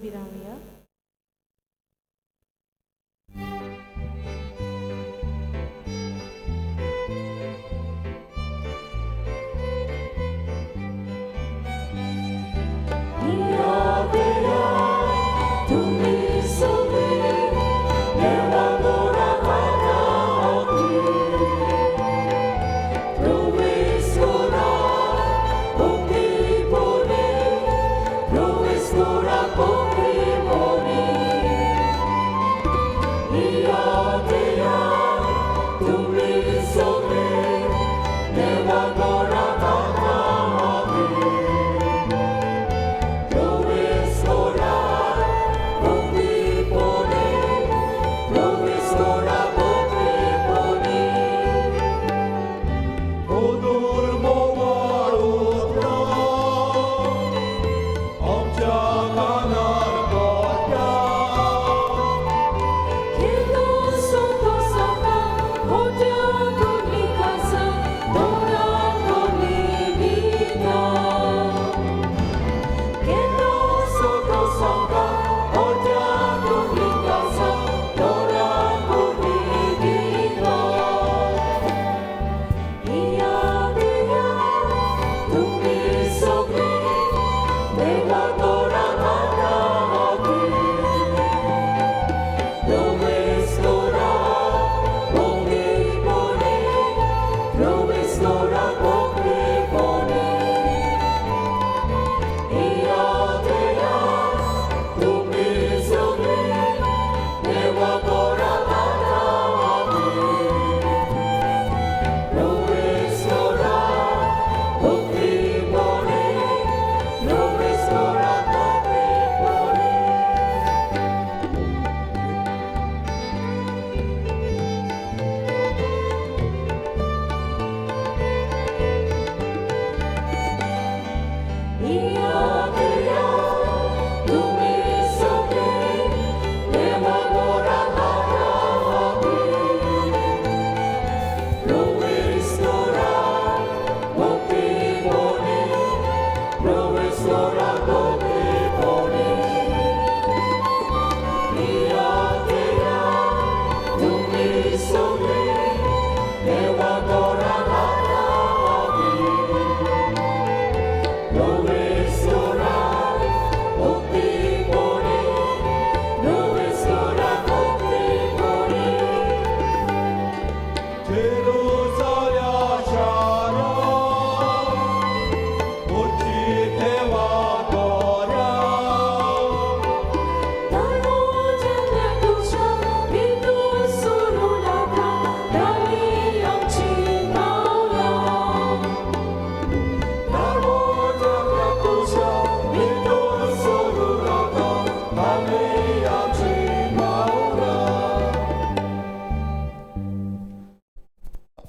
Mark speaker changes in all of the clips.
Speaker 1: विराम या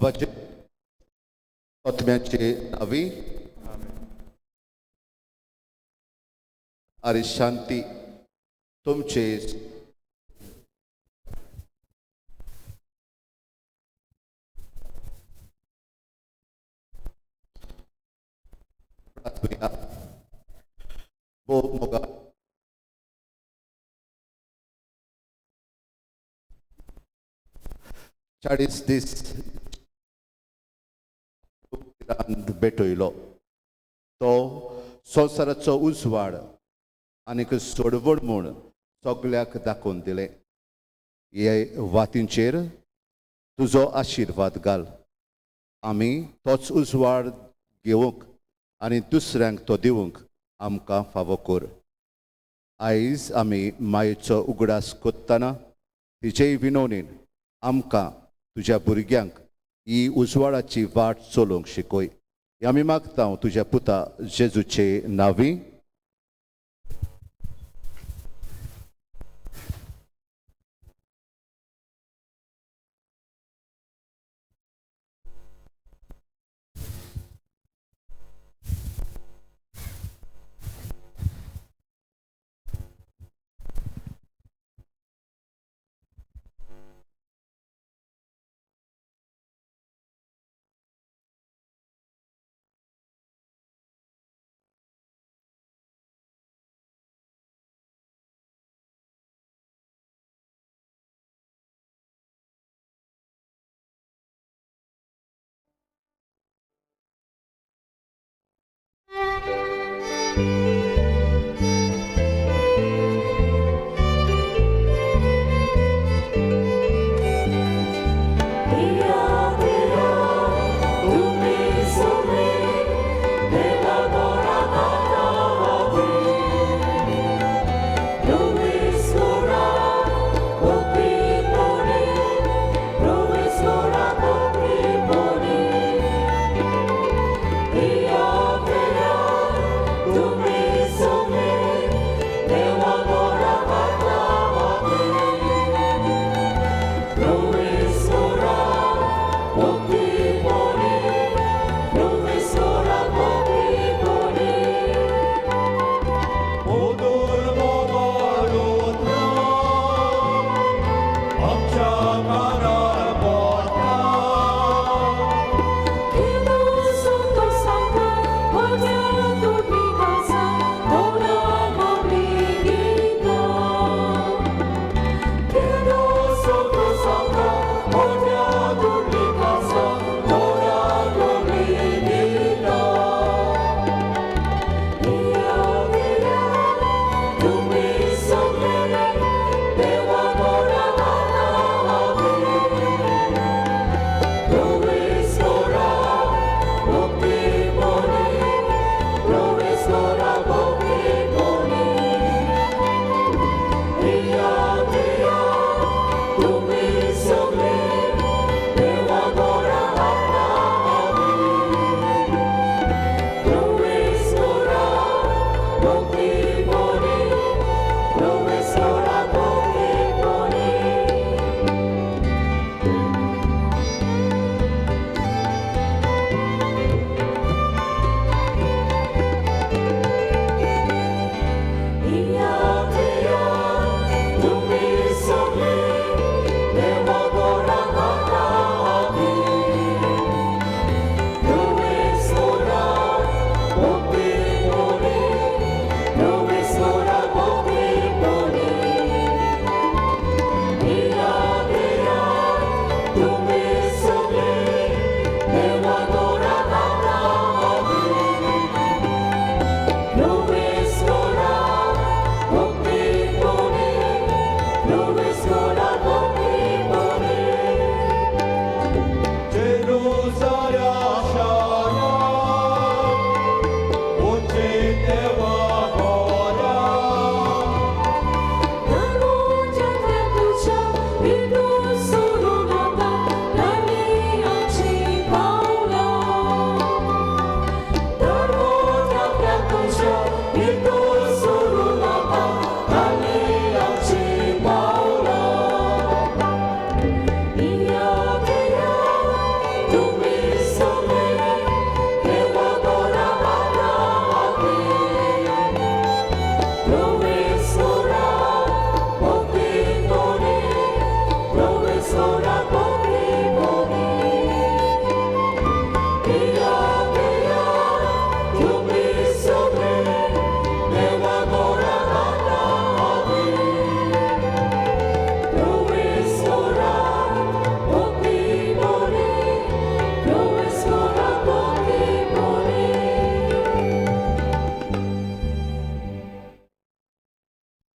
Speaker 2: वचन आत्म्याचे नावी आणि शांती तुमचे प्रार्थना वो मोगा चाळीस दीस भेटयलो तो संवसाराचो उजवाड आनीक सोडवण म्हूण सगळ्याक दाखोवन दिलें हे वातींचेर तुजो आशिर्वाद घाल आमी तोच उजवाड घेवंक आनी दुसऱ्यांक तो दिवंक आमकां फावो कर आयज आमी मायेचो उगडास कोत्ताना तिजेय विनवणेन आमकां तुज्या भुरग्यांक ही उजवाडाची वाट चलोवंक शिकय आमी मागता तुज्या पुता जेजूचे नांवी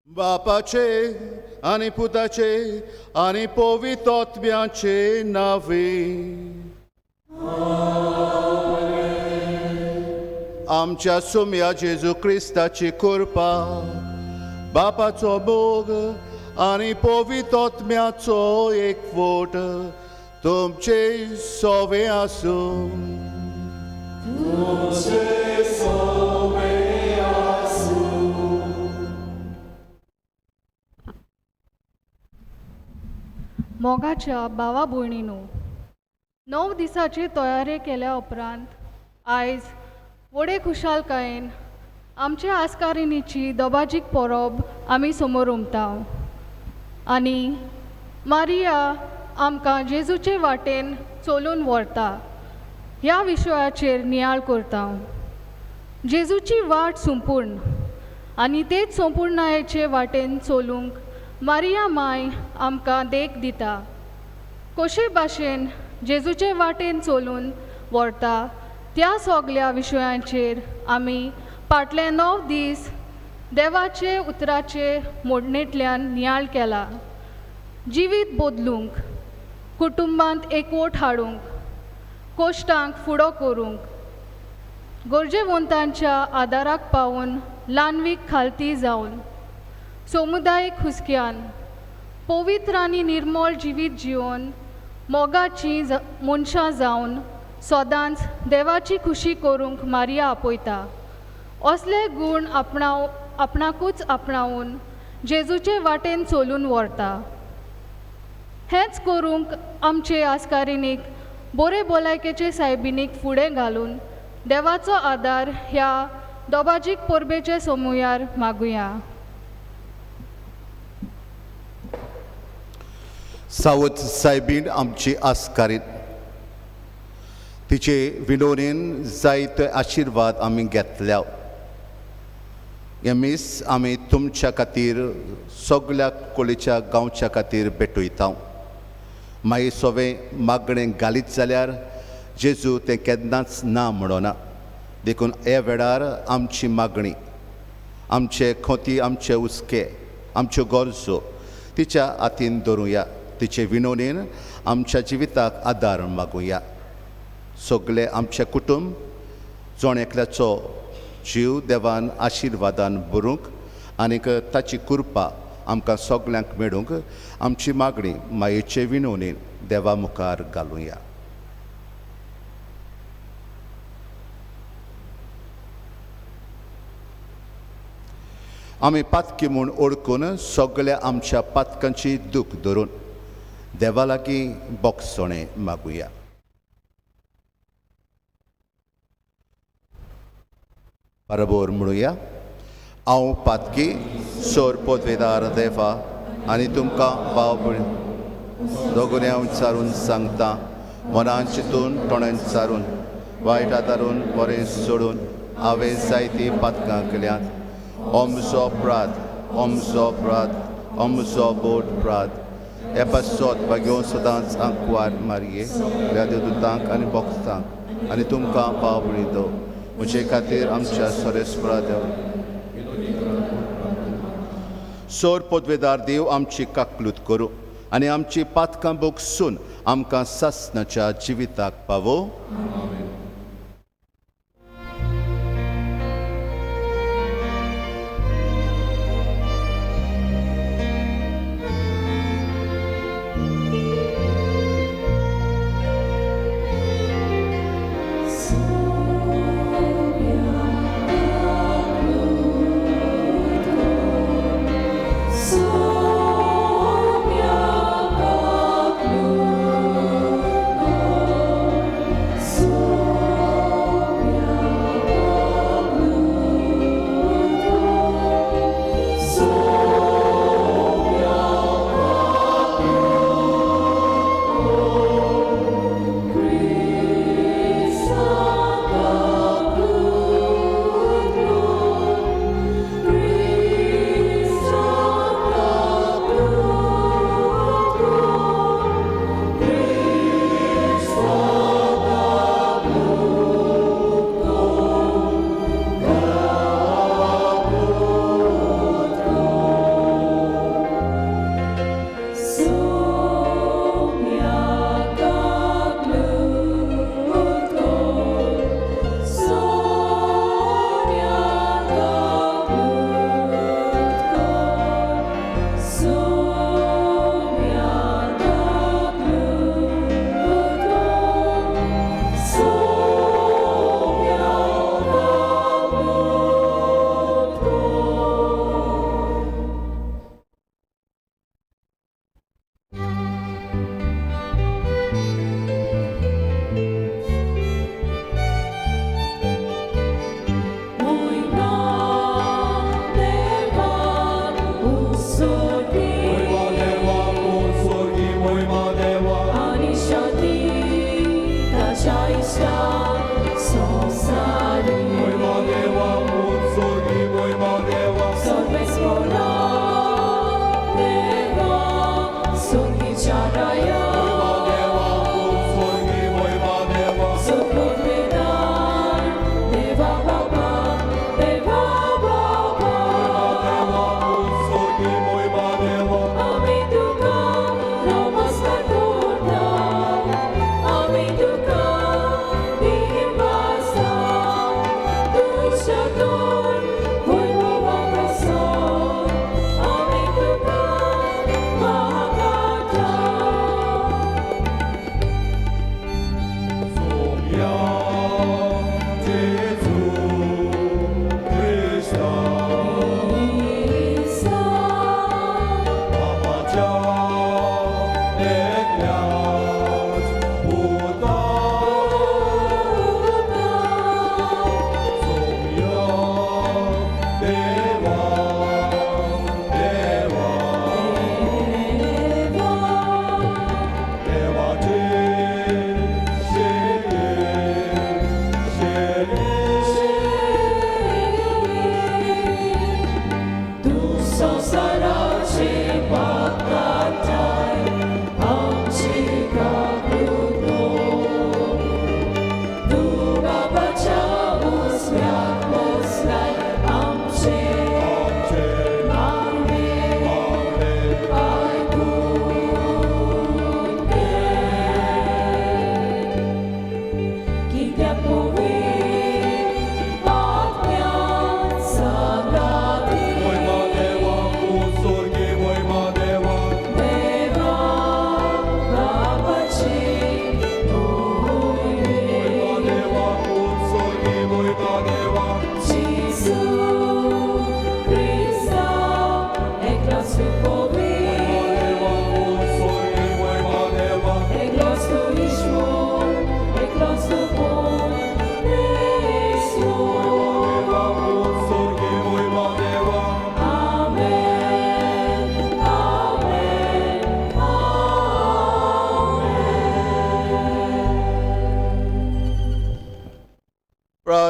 Speaker 2: बापाचे आणि पुताचे आणि पवित्रोत्म्याचे नावे आमच्या सुम्या जेजू क्रिस्ताची कृपा बापाचो मोग आणि पवित्रोत्म्याचो एकवट तुमचे सोवे आसूं
Speaker 1: मोगाच्या भावा भयणीनो 9 दिसाची तयारी केल्या उपरांत आयज व्हडे खुशालकायेन आमच्या आस्कारिणीची दोबाजीक परब आमी समोर उमता आनी मारिया आमकां जेजूचे वाटेन चलून व्हरता ह्या विशयाचेर नियाळ करता जेजूची वाट संपूर्ण आनी तेच संपूर्णायेचे वाटेन चलूंक मारिया माय आमकां देख दिता कशे भाशेन जेजूचे वाटेन चलून व्हरता त्या सगळ्या विशयांचेर आमी फाटले 9 दीस देवाचे उतराचे मोडणेंतल्यान नियाळ केला. जिवीत बदलूंक, कुटुंबांत एकवट हाडूंक, कोश्टांक फुडो करूंक, गरजेवंतांच्या आदाराक पावून ल्हानवीक खालती जावन, समुदायीक हुस्क्यान पवित्र आनी निर्मळ जिवीत जिवन मोगाची मनशां जावन सदांच देवाची खुशी करूंक मारिया आपयता. असले गूण आपणाकूच आपणावून जेजूचे वाटेन चलून व्हरता. हेंच करूंक आमचे आस्कारिनीक बरे भलायकेचे सायबिणीक फुडें घालून देवाचो आदार ह्या दोबाजीक परबेचे समुयार मागुया.
Speaker 2: सावत सायबीण आमची आस्कारीत, तिचे विनोदीन जायते आशिर्वाद आमी घेतल्या. हे मीस आमी तुमच्या खातीर सगळ्या कोळीच्या गांवच्या खातीर भेटयता. मागीर सगळें मागणें घालीत जाल्यार जेजू तें केन्नाच ना म्हणना. देखून हे वेळार आमची मागणी, आमचे खोती, आमचे हुस्के, आमच्यो गरजो तिच्या हातीन दवरुया. तिचे विनोदीन आमच्या जिविताक आदार मागुया. सगळे आमचे कुटुंब जोण एकल्याचो जीव देवान आशिर्वादान भरूंक आनीक ताची कृपा आमकां सगळ्यांक मेळूंक आमची मागणी मायेचे विनोदीन देवा मुखार घालुया. आमी पातकी म्हूण ओळखून सगळ्या आमच्या पातकांची दूख धरून देवा लागीं बोगसोणें मागुया. बरोबर म्हणुया. हांव पातकी सोर पोदवेदार देवा आनी तुमकां भाव भयण दोगुन्या विचारून सांगता, मनान चिंतून तोंडान चारून वायट आदारून बरें सोडून हांवें जायतीं पातकां केल्यांत. ओमचो अपराध, ओमचो अपराध, ओमचो बोट अपराध. एपासोत बागेवन सदांच आंकवार मारये व्यादूतांक आनी भोगतांक आनी तुमकां भाव भयण दो म्हजे खातीर आमच्या सोरेस्परा देव. सोर पोदवेदार देव आमची काकलूत करूं आनी आमची पातकां बोगसून आमकां सासणाच्या जिविताक पावो.
Speaker 3: So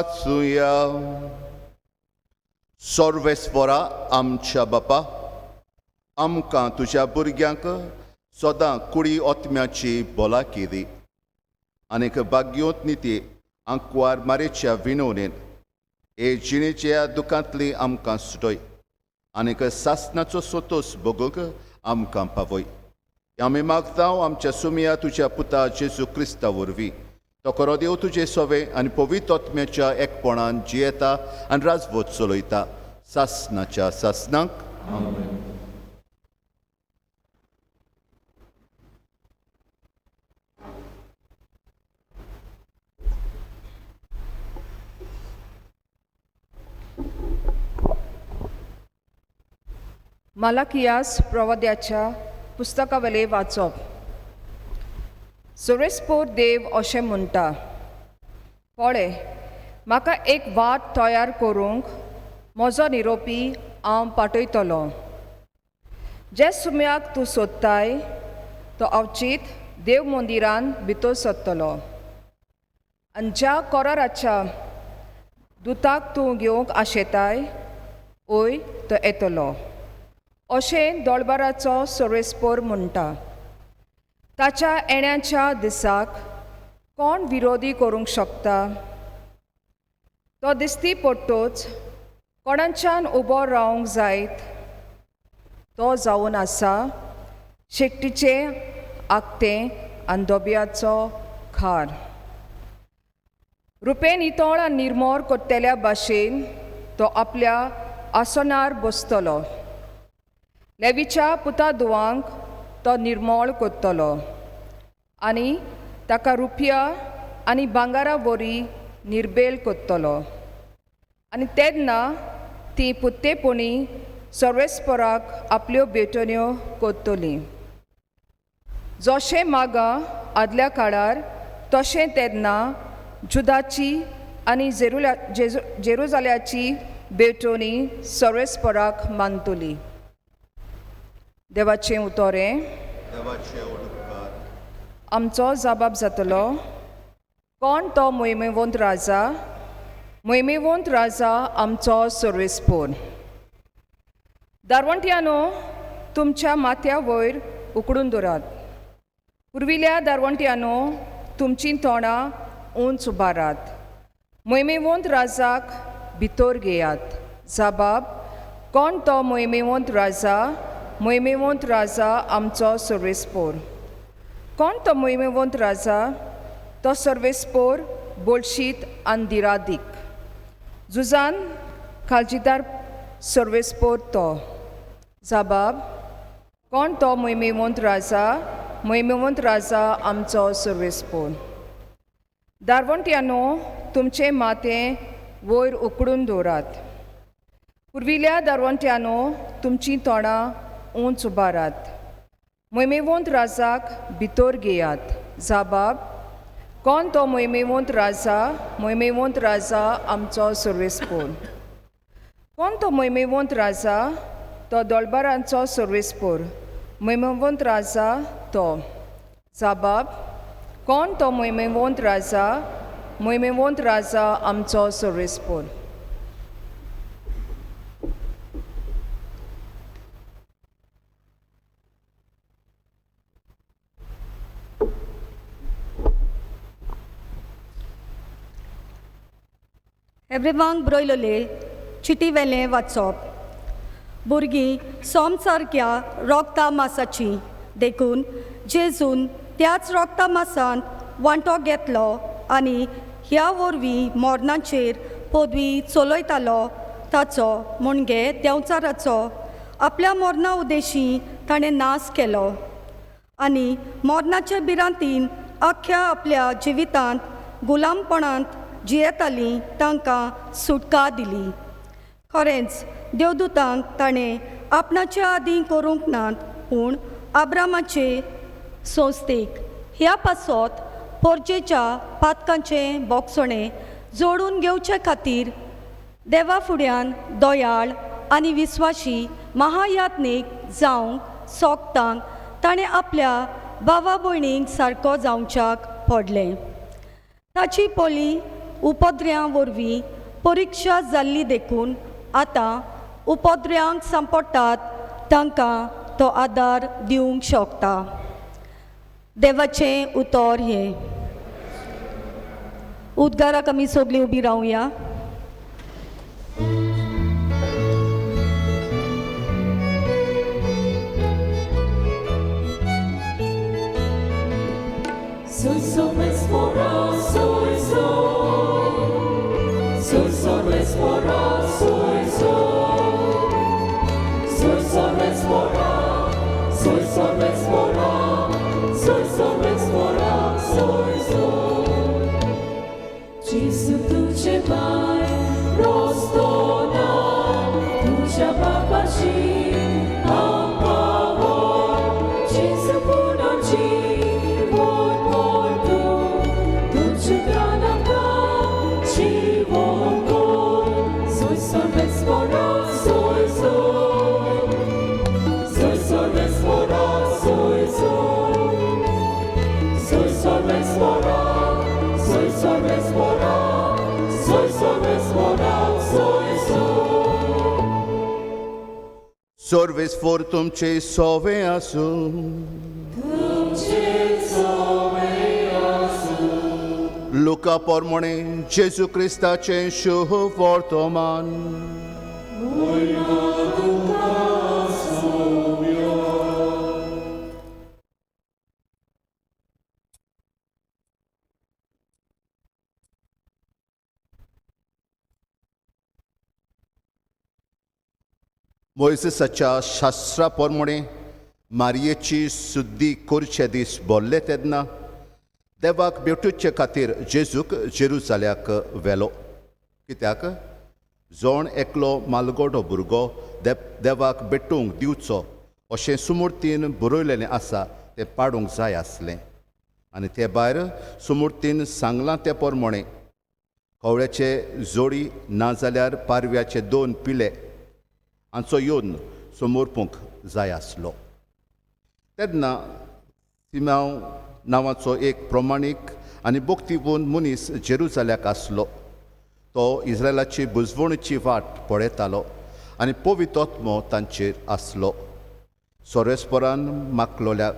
Speaker 2: वाचूया. सर्वेस्परा आमच्या बापा, आमकां तुज्या भुरग्यांक सदां कुडी ओतम्याची भलायकी दी. आनीक भाग्योत निती आंकवार मारेच्या विणवणेन हे जिणेच्या दुखांतली आमकां सुटय. आनीक सासणाचो सोतोस भोगूंक आमकां पावय. आमी मागतांव आमच्या सुमया तुज्या पुता जेजू क्रिस्ता वरवीं. तो खरो देव तुजे सोवे आनी पवित्र आत्म्याच्या एकपणान जियेता आनी राजवट चलयता सासणाच्या सासणांक. आमेन.
Speaker 3: मालाकियास प्रवाद्याच्या पुस्तकावेले वाचप. सर्वेस्पोर देव अशें म्हणटा, पळय, म्हाका एक वाट तयार करूंक म्हजो निरोपी हांव पाठयतलो. जे सुम्याक तूं सोदताय तो अवचीत देव मंदिरान भितर सरतलो. आनी ज्या कोराराच्या दुताक तूं घेवंक आशेताय ओय तो येतलो. अशें दोळबाराचो सर्वेस्पोर म्हणटा. ताच्या येण्याच्या दिसाक कोण विरोधी करूंक शकता? तो दिसती पडटोच कोणाच्यान उबो रावंक जायत. तो जावन आसा शेकटीचें आकतें आनी दोबयाचो खार. रुपेन नितळ आनी निर्मोर कोत्तेल्या भाशेन तो आपल्या आसनार बसतलो. लेवीच्या पुता धुवांक तो निर्मळ कोत्तलो आनी ताका रुपया आनी भांगारा वरी निर्बेल कोत्तलो. आनी तेन्ना ती पुत्तेपणी सर्वेस्पराक आपल्यो बेटन्यो कोत्तली. जशें मागा आदल्या काळार तशें तेन्ना जुदाची आनी जेरुजाल्याची बेटोनी सर्वेस्पराक मानतली. देवाचें उतोरें. आमचो जबाब जातलो, कोण तो मोहिमेवंत राजा? मोहिमेवंत राजा आमचो सर्वेस्पोर. दारवंट्यानो, तुमच्या माथ्या वयर उकडून दवरात. पुर्विल्या दारवंट्यानो, तुमचीं तोंडां उंच उबारात. मोहिमेवंत राजाक भितर घेयात. जबाब, कोण तो मोहिमेवंत राजा? मोहिमेवंत राजा आमचो सर्वेस्पोर. कोण तो मोहिमेवंत राजा? तो सर्वेस्पोर बोलशीत आनी दिरादीक. झुजान काळजीदार सर्वेस्पोर तो. जबाब, कोण तो मोहिमेवंत राजा? मोहिमेवंत राजा आमचो सर्वेस्पोर. दारवंट्यानो, तुमचें माथें वयर उकडून दवरात. पुर्विल्या दारवंट्यानो, तुमचीं तोंडां उंच उबारात. मोहिमेवंत राजाक भितर घेयात. जबाब, कोण तो मोहिमेवंत राजा? मोहिमेवंत राजा आमचो सर्वेस्पोर. कोण तो मोहिमेवंत राजा? तो दोळबारांचो सर्वेस्पोर. मोहिमेवंत राजा तो. जबाब, कोण तो मोहिमेवंत राजा? मोहिमेवंत राजा आमचो सर्वेस्पोर.
Speaker 4: एव्रिवांक ब्रोयलोले चिटी वेलें वाचप. भुरगीं सोम सारक्या रोगता मासाची देखून जेजून त्याच रोगता मासांत वांटो घेतलो आनी ह्या वरवीं मोरणाचेर पदवी चलयतालो ताचो मुणगे देंवचाराचो आपल्या मोरना उद्देशी ताणें नाश केलो आनी मोरनाच्या बिरांतीन आख्या आपल्या जिवितांत गुलामपणांत जियेतालीं तांकां सुटका दिली. खरेंच देवदूतांक ताणें आपणाच्या आदीं करूंक नात, पूण आब्रामाचे संस्थेक ह्या पासत पोरचेच्या पातकांचें बोगसणें जोडून घेवचे खातीर देवा फुड्यान दोयाळ आनी विस्वाशी महायात्नीक जावंक सोगतांक ताणें आपल्या भावा भयणींक सारको जावच्याक पडलें. ताची पोली उपद्र्यां वरवीं परिक्षा जाल्ली देखून आतां उपद्र्यांक सांपडटात तांकां तो आदार दिवंक शकता. देवाचें उतर हें. उद्गाराक आमी सगळीं उबी रावया.
Speaker 5: Soy somes fora, soy so. Soy somes fora, soy so. Soy somes fora, soy somes fora. Soy somes fora, soy so. Jesu tuce mai rostona, tucia papaci ampavo. Jesu punoci
Speaker 2: Sorves for तुमचे सोवे आसूं. Luca पोरमोणे जेजू क्रिस्ताचे शुभ वर्तमान. मोइसेसाच्या शास्त्रा पोरमोणे मारयेची सुद्दी करचे दीस बोल्ले तेन्ना देवाक भेटूचे खातीर जेजूक जेरुसाल्याक व्हेलो. कित्याक जोण एकलो मालगोडो भुरगो देवाक भेटूंक दिवचो अशें सुमूर्तीन बरयलेलें आसा तें पाडूंक जाय आसलें. आनी ते भायर सुमूर्तीन सांगलां ते पोरमोणे कवळ्याचे जोडी नाजाल्यार पारव्याचे 2 पिले हांचो येवन समोरपूंक जाय आसलो. तेन्ना सिमांव नांवाचो एक प्रमाणीक आनी भोक्तीपूर्ण मनीस जेरुसाल्याक आसलो. तो इस्रायलाची बुजवणीची वाट पळयतालो आनी पवित्र आत्मो तांचेर आसलो. सोरेस्परान मागलोल्या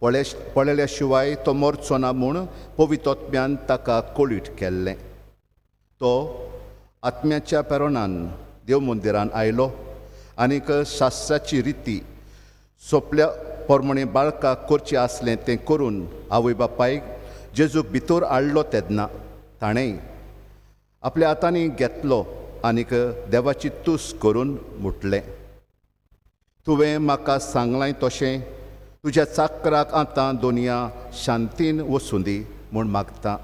Speaker 2: पळयल्या शिवाय तो मरचो ना म्हूण पवित्र आत्म्यान ताका कोळीट केल्लें. तो आत्म्याच्या पेरोणान देव मंदिरान आयलो आनीक शास्त्राची रिती सोंपल्या पोरमोणे बाळकाक करचें आसलें तें करून आवय बापायक जेजूक भितर हाडलो तेन्ना ताणें आपल्या हातांनी घेतलो आनीक देवाची तुस करून म्हटलें, तुवें म्हाका सांगलां तशें तुज्या चाकराक आतां दोनया शांतीन वचूं दी म्हूण मागतां.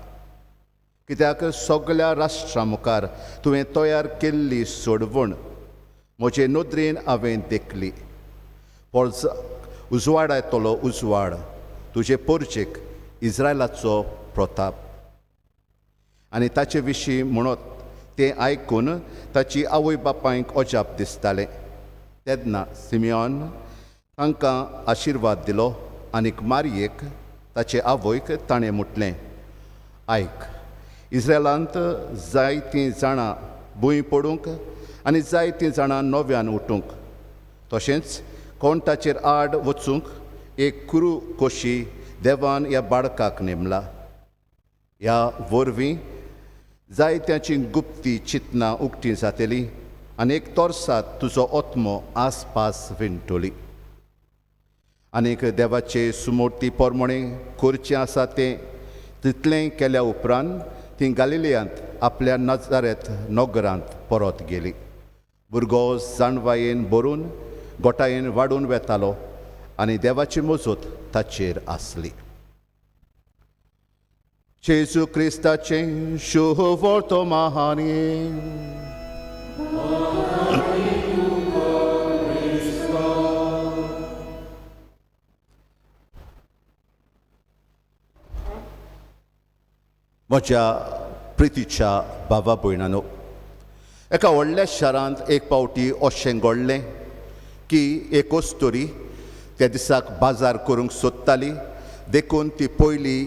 Speaker 2: कित्याक सगळ्या राष्ट्रां मुखार तुवें तयार केल्ली सोडवण म्हजे नदरेन हांवें देखली. उजवाड येतलो उजवाड तुजे पोरचेक इस्रायलाचो प्रताप. आनी ताचे विशीं म्हणत तें आयकून ताची आवय बापायक अजाप दिसतालें. तेन्ना सिमियोन तांकां आशिर्वाद दिलो आनीक मारयेक ताचे आवयक ताणें म्हटलें, आयक, इस्रायलांत जायतीं जाणां भूंय पडूंक आनी जायतीं जाणां नव्यान उठूंक, तशेंच कोण ताचेर आड वचूंक एक कुरू कोशी देवान ह्या बाळकाक नेमला. ह्या वरवीं जायत्यांची गुप्ती चिंतनां उक्तीं जातलीं आनी एक तोर्सात तुजो आत्मो आसपास विणटली. आनीक देवाचे सुमूर्ती पोरमोणे करचें आसा तें तितलें केल्या उपरांत ती गालिलियांत आपल्या नाजारेत नगरांत परत गेली. भुरगो जाणवायेन भरून गोठायेन वाडून वेतालो आनी देवाची मजत ताचेर आसली. जेजू क्रिस्ताचें शुभ वर्तमान. म्हज्या प्रितीच्या बाबा भयणांनो, एका व्हडल्या शारांत एक पावटी अशें घडलें की एक वस्तुरी त्या दिसाक बाजार करूंक सोदताली देखून ती पयली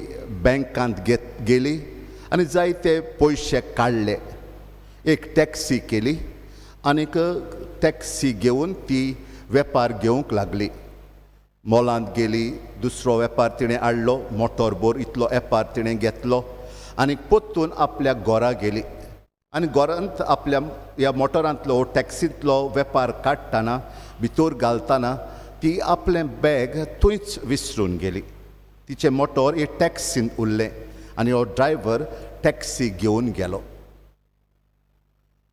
Speaker 2: बँकांत गेली आनी जायते पयशे काडले. एक टॅक्सी केली आनीक टॅक्सी घेवन ती वेपार घेवंक लागली. मॉलांत गेली, दुसरो वेपार तिणें हाडलो, मोटोर बोर इतलो वेपार तिणें घेतलो आनी पोत्तून आपल्या घरा गेली. आनी घरांत आपल्या ह्या मोटरांतलो टॅक्सींतलो वेपार काडटना भितर घालतना ती आपलें बॅग थंयच विसरून गेली. तिचें मोटोर हे टॅक्सींत उरलें आनी हो ड्रायव्हर टॅक्सी घेवन गेलो.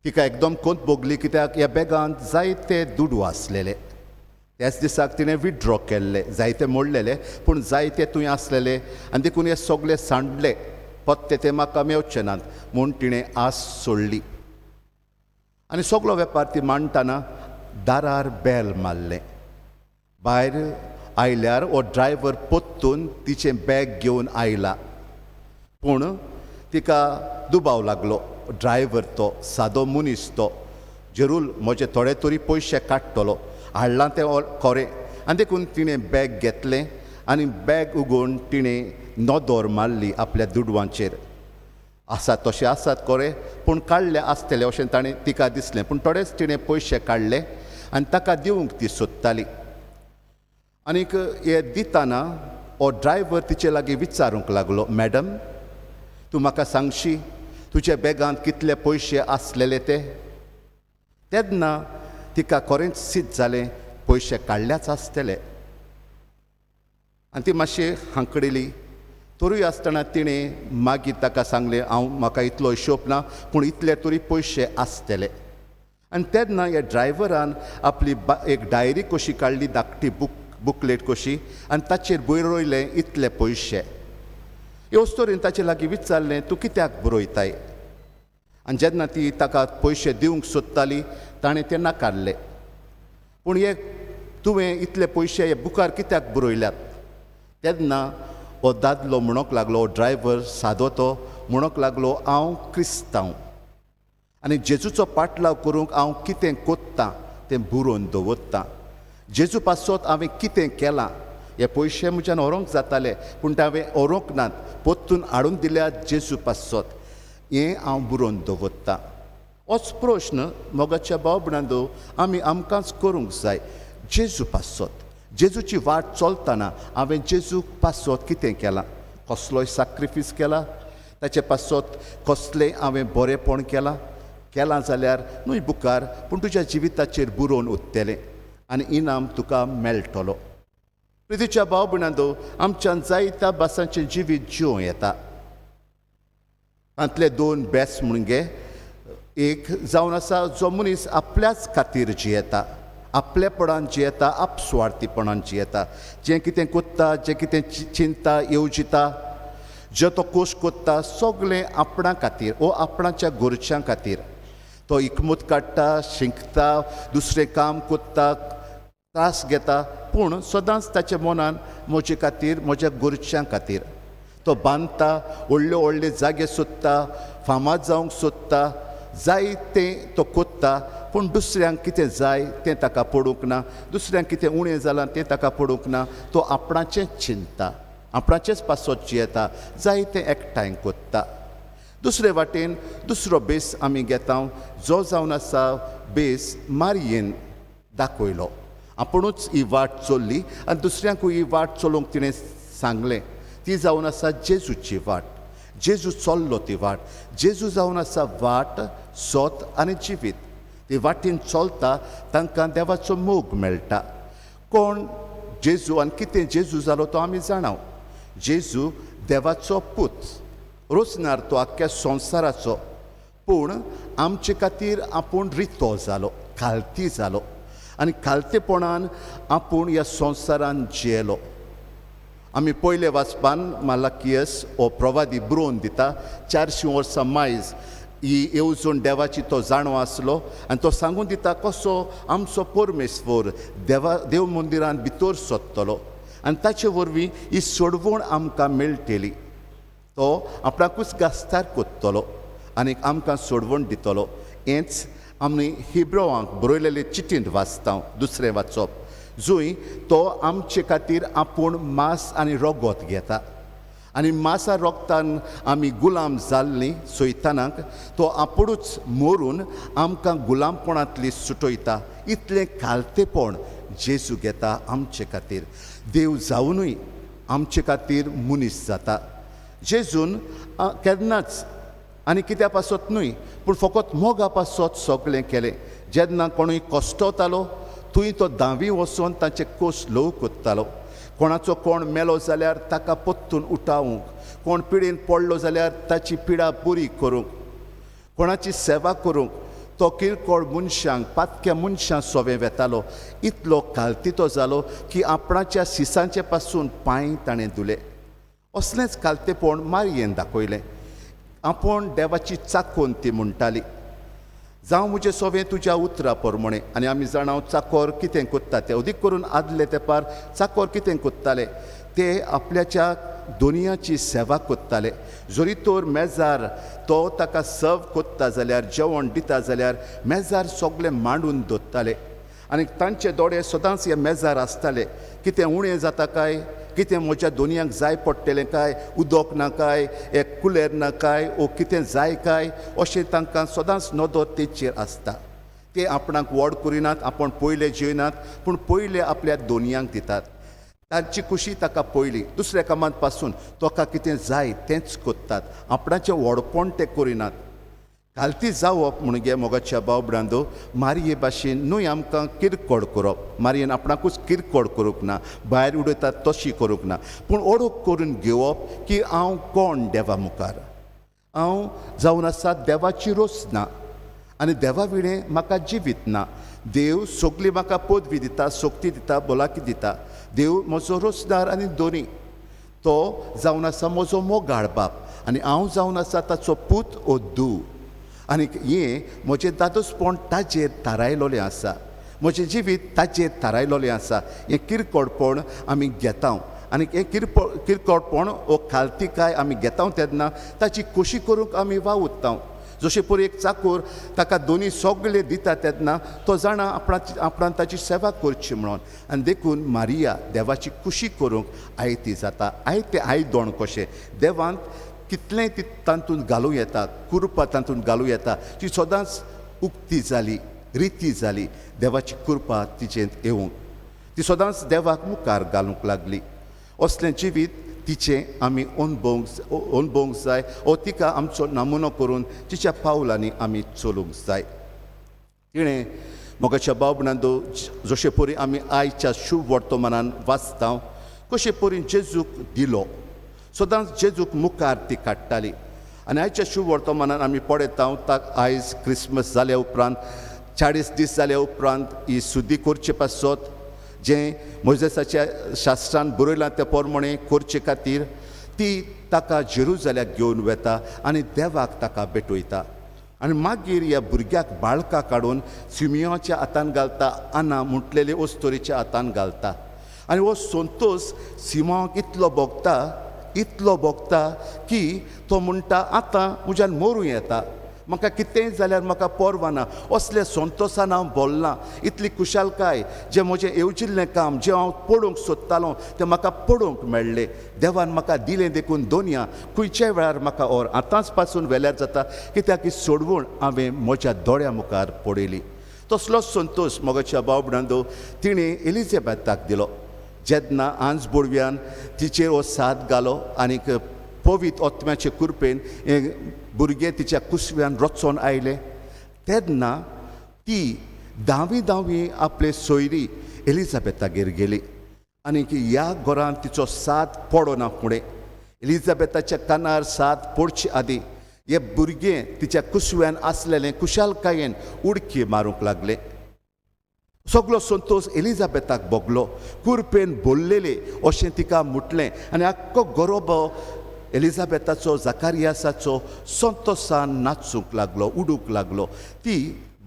Speaker 2: तिका एकदम कोंत भोगली, कित्याक ह्या बॅगांत जायते दुडू आसलेले. त्याच दिसाक तिणें विथड्रॉ केल्ले, जायते मोडलेले पूण जायते थंय आसलेले आनी देखून हे सगळे सांडले. पत्ते ते म्हाका मेवचे नात म्हूण तिणें आस सोडली. आनी सगळो वेपार ती मांडटना दारार बेल मारलें. भायर आयल्यार हो ड्रायव्हर पोत्तून तिचें बॅग घेवन आयला. पूण तिका दुबाव लागलो. ड्रायव्हर तो सादो मनीस तो, जरूर म्हजे थोडे तरी पयशे काडटलो, हाडलां तें खरें. आनी देखून तिणें बॅग घेतलें आनी बॅग उगोवन तिणें नदर मारली आपल्या दुडवांचेर. आसात तशें आसात खरें, पूण काडले आसतले अशें ताणें तिका दिसलें. पूण थोडेच तिणें पयशे काडले आनी ताका दिवंक ती सोदताली. आनीक हे दितना हो ड्रायव्हर तिचे लागीं विचारूंक लागलो, मॅडम तूं म्हाका सांगशी तुजे बॅगांत कितले पयशे आसलेले ते? तेन्ना तिका खरेंच सिद्ध जालें पयशे काडल्याच आसतले. आनी ती मातशी हांकडिली. तरूय आसतना तिणें मागीर ताका सांगलें, म्हाका इतलो हिशोब ना पूण इतले तरी पयशे आसतले. आनी तेन्ना ह्या ड्रायव्हरान आपली एक डायरी कशी काडली, धाकटी बुकलेट कशी, आनी ताचेर बरयलें इतले पयशे. हे वस्तोरेन ताचे लागीं विचारलें, तूं कित्याक बरयताय? आनी जेन्ना ती ताका पयशे दिवंक सोदताली ताणें तें नाकारलें. पूण हे तुवें इतले पयशे हे बुकार कित्याक बरयल्यात? तेन्ना हो दादलो म्हणूंक लागलो, हो ड्रायव्हर सादो तो म्हणूंक लागलो, हांव क्रिस्तांव आनी जेजूचो पाटलाव करूंक हांव कितें कोत्तां तें बरोवन दवरतां. जेजू पासत हांवें कितें केलां हे पयशे म्हज्यान व्हरोंक जाताले पूण ते हांवें व्हरोंक नात, पोत्तून हाडून दिल्यात जेजू पासत, हें हांव बरोवन दवरतां. होच प्रश्न मोगाच्या भाव भयणांनो आमी आमकांच करूंक जाय. जेजू पासत, जेजूची वाट चलतना हांवें जेजूक पासत कितें केलां? कसलोय सॅक्रिफीस केला? ताचे पासत कसलें हांवें बरेंपण केलां जाल्यार न्हय बुकार, पूण तुज्या जिविताचेर बरोवन उरतलें आनी इनाम तुका मेळटलो. प्रितीच्या भाव भयणांनो, आमच्यान जायत्या बासांचें जिवीत जिवं येता. तांतले दोन बेस्ट म्हणजे एक जावन आसा जो मनीस आपल्याच खातीर जियेता, आपलेपणान जियेता, आपस्वार्थीपणान जियेता. जें कितें कोत्ता, जें कितें चिंता येवजिता, जो तो कोश कोत्ता सगळें आपणा खातीर वो आपणाच्या घरच्यां खातीर. तो इकमूत काडटा, शिंकता, दुसरें काम कोत्ता, त्रास घेता, पूण सदांच ताच्या मनान म्हजे खातीर, म्हज्या घरच्यां खातीर. तो बांदता, व्हडले व्हडले जागे सोदता, फामाद जावंक सोदता, जाय तें तो कोत्ता, पूण दुसऱ्यांक कितें जाय तें ताका पडूंक ना, दुसऱ्यांक कितें उणें जालां तें ताका पडूंक ना. तो आपणाचेंच चिंता, आपणाचेच पासत जियेता, जाय तें एकठांय कोत्ता. दुसरे वाटेन दुसरो बेस आमी घेता, जो जावन आसा बेस मारयेन दाखयलो. आपुणूच ही वाट चल्ली आनी दुसऱ्यांकूय ही वाट चलोवंक तिणें सांगलें. ती जावन आसा जेजूची वाट. जेजू चल्लो ती वाट. जेजू जावन आसा वाट, सोत आनी जिवीत. ती वाटेन चलता तांकां देवाचो मोग मेळटा. कोण जेजू आनी कितें जेजू जालो तो आमी जाणाव. जेजू देवाचो पूत, रोचणार तो आख्ख्या संवसाराचो, पूण आमचे खातीर आपूण रितो जालो, खालती जालो आनी खालतेपणान आपूण ह्या संवसारान जियेलो. आमी पयले वाचपान मालाकियस हो प्रवादी बरोवन दिता, 400 वर्सां मायज ही येवजण देवाची तो जाणो आसलो आनी तो सांगून दिता कसो आमचो परमेश्वर देव मंदिरान भितर सोदतलो आनी ताचे वरवीं ही सोडवण आमकां मेळटली. तो आपणाकूच गास्तार कोत्तलो आनी आमकां सोडवण दितलो. हेंच आमी हिब्रोवांक बरयलेले चिठींत वाचता, दुसरें वाचप, जंय तो आमचे खातीर आपूण मांस आनी रगत घेता आनी मासा रोगतान आमी गुलाम जाल्लीं सोयतानाक तो आपुणूच मोरून आमकां गुलामपणांतली सुटयता. इतलें कालतेपण जेजू घेता आमचे खातीर. देव जावनूय आमचे खातीर मनीस जाता. जेजून केन्नाच आनी कित्या पासत न्हय पूण फकत मोगा पासत सगळें केलें. जेन्ना कोणूय कश्टवतालो थंय तो धांवी वचून तांचे कोस ल्हव कोत्तालो. कोणाचो कोण मेलो जाल्यार ताका पोत्तून उठावंक, कोण पिडेन पडलो जाल्यार ताची पिडा बरी करूंक, कोणाची सेवा करूंक तो किरकोळ मनशांक पातक्या मनशांक सोबे वेतालो. इतलो कालतितो जालो की आपणाच्या सिसांचे पासून पांय ताणें धुले. असलेंच कालतेपण मारयेन दाखयलें. आपूण देवाची चाकोन ती म्हणटाली, जावं म्हजें सोबें तुज्या उतरा पोरमोणें. आनी आमी जाणाव चाकोर कितें कोत्ता तें. अदीक करून आदले तेंपार चाकोर कितें कोत्ताले ते आपल्याच्या दोनयाची सेवा कोत्ताले. जरी तर मेजार तो ताका सर्व कोत्ता जाल्यार जेवण दिता जाल्यार मेजार सगळें मांडून दवरताले आनी तांचे दोळे सदांच हे मेजार आसताले. कितें उणें जाता काय, कितें म्हज्या दोनयांक जाय पडटलें काय, उदक ना काय, एक कुलेर ना काय, ओ कितें जाय काय, अशें तांकां सदांच नदर तेचेर आसता. ते आपणाक व्हड करिनात, आपूण पयले जेयनात, पूण पयले आपल्या दोनयांक दितात. तांची खुशी ताका पयली. दुसऱ्या कामांत पासून ताका कितें जाय तेंच कोत्तात. आपणाचें व्हडपण ते करिनात. कालती जावप म्हणजे मोगाच्या भाव ब्रांदो मारये भाशेन न्हय आमकां किरकोळ करप. मारयेन आपणाकूच किरकोळ करूंक ना, भायर उडयतात तशी करूंक ना, पूण ओळख करून घेवप की हांव कोण देवा मुखार. हांव जावन आसा देवाची रोसना आनी देवा विणें म्हाका जिवीत ना. देव सगळी म्हाका पदवी दिता, सोक्ती दिता, भलायकी दिता. देव म्हजो रोसदार आनी दोनी. तो जावन आसा म्हजो मोगाळ बाप आनी हांव जावन आसा ताचो पूत ओ धूव. आनी हें म्हजें दादोसपण ताजेर थारायलोलें आसा, म्हजें जिवीत ताजेर थारायलोलें आसा. हें किरकोळपण आमी घेता आनी हें किरकोळपण वो खालतीकाय आमी घेता तेन्ना ताची खोशी करूंक आमी वावुरता. जशें पळय एक चाकूर ताका दोनी सगळें दिता तेन्ना तो जाणा आपणान ताची सेवा करची म्हणून. आनी देखून मारिया देवाची खुशी करूंक आयती जाता. आयतें आयदोण कशें देवान कितलें ती तातूंत घालूं येता, कुरपा तातूंत घालूं येता. ती सदांच उक्ती जाली, रिती जाली देवाची कृपा तिचेंत येवंक. ती सदांच देवाक मुखार घालूंक लागली. असलें जिवीत तिचें आमी अणभवूंक जाय. ओ तिका आमचो नमुनो करून तिच्या पावलांनी आमी चलूंक जाय. तिणें मोगाच्या भाव भयणांनो जशे परी आमी आयच्या शुभ वर्तमानान वाचता कशे परी जेजूक दिलो. सदांच जेजूक मुखार ती काडटाली. आनी आयच्या शुभ वर्तमानान आमी पळयता ताका आयज क्रिसमस जाल्या उपरांत 40 दीस जाल्या उपरांत ही सुद्दी करचे पासत जें मोजेसाच्या शास्त्रांत बरयलां ते प्रमाणे करचे खातीर ती ताका जेरुजाल्याक घेवन वता आनी देवाक ताका भेटयता. आनी मागीर ह्या भुरग्याक बाळका काडून सिमियोच्या हातान घालता, आना म्हटलेले ओस्तोरीच्या हातान घालता. आनी हो संतोश सिमोक इतलो भोगता की तो म्हणटा आतां म्हज्यान मरूं येता, म्हाका कितेंय जाल्यार म्हाका पर्वा ना. असल्या संतोशान हांव बोल्लां. इतली कुशालकाय जें म्हजें येवजिल्लें काम जें हांव पडोवंक सोदतालों तें म्हाका पडोवंक मेळ्ळें. देवान म्हाका दिलें देखून दोनया खंयच्याय वेळार म्हाका और आतांच पासून वेल्यार जाता कित्याक ही सोडवून हांवें म्हज्या दोळ्या मुखार पडयली. तसलो संतोश मोगाच्या भाव भयणांनो तिणें एलिझाबेथाक दिलो. जेन्ना आंज बोडव्यान तिचेर हो साथ घालो आनीक पवित्र आत्म्याचे कृपेन हें भुरगें तिच्या कुसव्यान रचोन आयलें तेन्ना ती धांवी आपले सोयरी एलिझाबेथागेर गेली आनी ह्या घरांत तिचो साथ पडो ना. फुडें एलिझाबेथाच्या कानार साथ पडचे आदीं हें भुरगें तिच्या कुसव्यान आसलेलें कुशालकायेन उडकी मारूंक लागलें. सगळो संतोश एलिझाबेथाक भोगलो. कुरपेन बोल्लेले अशें तिका म्हटलें आनी आख्खो गरोबो एलिझाबेथाचो जाकारियासाचो संतोशान नाचूंक लागलो, उडूंक लागलो. ती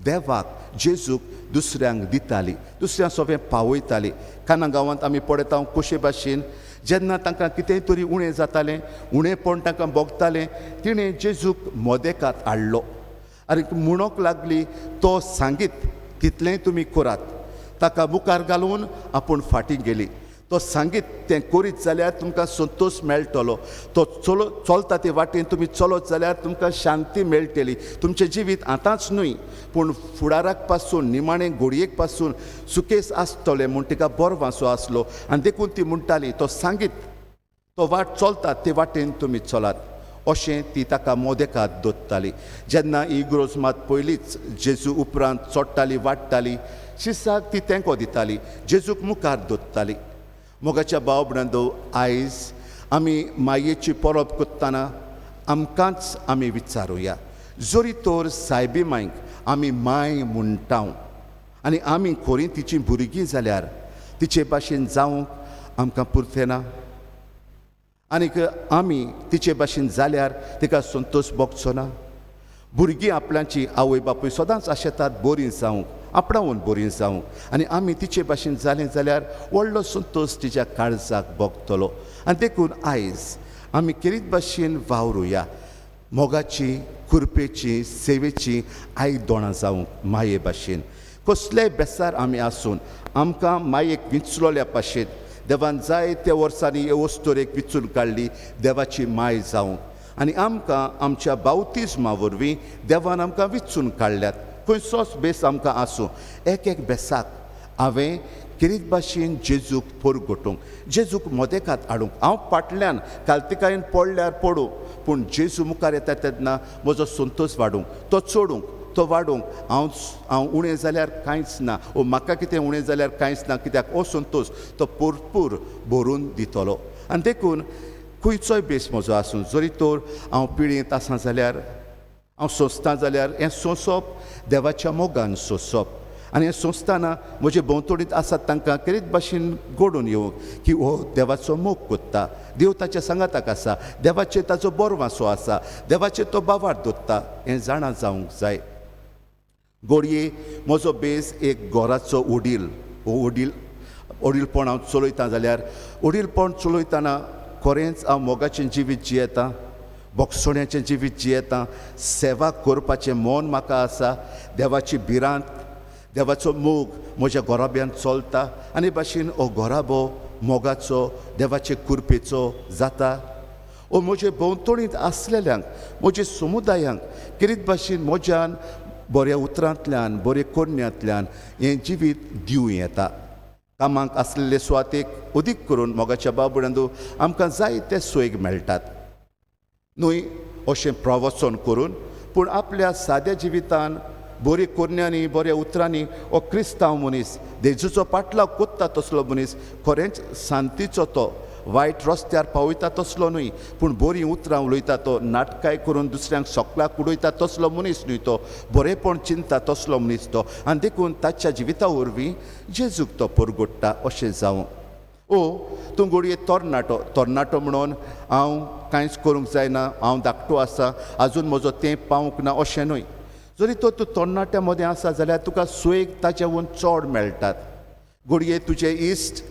Speaker 2: देवाक जेजूक दुसऱ्यांक दिताली, दुसऱ्यां सोबें पावयताली. काना गांवांत आमी पळयता कशे भाशेन जेन्ना तांकां कितेंय तरी उणें जातालें, उणेंपण तांकां भोगतालें, तिणें जेजूक मोदेकांत हाडलो आनी म्हणोंक लागली तो सांगीत तितलेंय तुमी करात. ताका मुखार घालून आपूण फाटीं गेली. तो सांगीत तें करीत जाल्यार तुमकां संतोश मेळटलो तो चलता ते वाटेन तुमी चलत जाल्यार तुमकां शांती मेळटली तुमचें जिवीत आतांच न्हय पूण फुडाराक पासून निमाणे घडयेक पासून सुकेस आसतलें म्हूण तिका बरो वांसो आसलो आनी देखून ती म्हणटाली तो सांगीत तो वाट चलता ते वाटेन तुमी चलात अशें ती ताका मोदेकांत दोत्ताली जेन्ना ही इग्रोज मात पयलींच जेजू उपरांत चडटाली वाडटाली शिसाक ती तेंको दिताली जेजूक मुखार दोत्ताली मोगाच्या भाव भयणींनो आयज आमी मायेची परब करतना आमकांच आमी विचारुया जोरी तर सायबी मांयक आमी माय म्हणटा आनी आमी खरी तिची भुरगीं जाल्यार तिचे भाशेन जावंक आमकां पुरतें ना आनीक आमी तिचे भाशेन जाल्यार तिका संतोश भोगचो ना भुरगीं आपल्याची आवय बापूय सदांच आशेतात बरीं जावंक आपणावून बरीं जावंक आनी आमी तिचे भाशेन जालें जाल्यार व्हडलो संतोश तिच्या काळजाक भोगतलो आनी देखून आयज आमी केरीत भाशेन वावरुया मोगाची कुरपेची सेवेची आयदोणां जावंक माये भाशेन कसलेय बेसार आमी आसून आमकां मायेक विंचलोल्या भाशेन देवान जाय त्या वर्सांनी हे वस्तोरेक विंचून काडली देवाची माय जावंक आनी आमकां आमच्या बावतिजमा वरवीं देवान आमकां विंचून काडल्यात खंयचोच बेस आमकां आसूं एक बेसाक हांवें केरीत भाशेन जेजूक परगटूंक जेजूक मोदेकांत हाडूंक हांव फाटल्यान काल्तिकायेन पडल्यार पडूं पूण जेजू मुखार येता तेन्ना म्हजो संतोश वाडूंक तो चडूंक तो वाडूंक हांव उणें जाल्यार कांयच ना वो म्हाका कितें उणें जाल्यार कांयच ना कित्याक हो संतोश तो भरपूर भरून दितलो आनी देखून खंयचोय बेस म्हजो आसूं जरी तर हांव पिळेंत आसां जाल्यार हांव सोंसतां जाल्यार हें सोंसप देवाच्या मोगान सोंसप आनी हें सोंसतना म्हजे भोंवतणीत आसात तांकां केरीत भाशेन घडोवन येवंक की हो देवाचो मोग कोत्ता देव ताच्या सांगाताक आसा देवाचेर ताचो बरो वांसो आसा देवाचेर तो बावार दोत्ता हें जाणा जावंक जाय घडये म्हजो बेस एक घोराचो वडील वडीलपण हांव चलयतां जाल्यार वडीलपण चलयतना खरेंच हांव मोगाचें जिवीत जियेतां भोगसण्याचें जिवीत जियेतां सेवा करपाचें मन म्हाका आसा देवाची भिरांत देवाचो मोग म्हज्या घोराब्यान चलता आनी भाशेन हो घोराबो मोगाचो देवाचे कुरपेचो जाता वो म्हजे भोंवतणींत आसलेल्यांक म्हज्या समुदायांक केरीत भाशेन म्हज्यान बऱ्या उतरांतल्यान बरे कोडण्यांतल्यान हें जिवीत दिवं येता कामाक आसलेले सुवातेक अदीक करून मोगाच्या भाव भयणींनो आमकां जायते सोयीक मेळटात न्हय अशें प्रवचन करून पूण आपल्या साद्या जिवितान बरे कोरण्यांनी बऱ्या उतरांनी हो क्रिस्तांव मनीस जेजूचो पाटलाव कोत्ता तसलो मनीस खरेंच शांतीचो तो वायट रस्त्यार पावयता तसलो न्हय पूण बरीं उतरां उलयता तो नाटकाय करून दुसऱ्यांक सोकलाक उडयता तसलो मनीस न्हय तो बरेपण चिंता तसलो मनीस तो आनी देखून ताच्या जिविता वरवीं जेजूक तो परगट्टा अशें जावं तूं घडये तरणाटो म्हणून हांव कांयच करूंक जायना हांव धाकटो आसा आजून म्हजो तेंप पावूंक ना अशें न्हय जरी तो तूं तरणाट्या मदें आसा जाल्यार तुका सोयेक ताचेवन चड मेळटात घडये तुजे इश्ट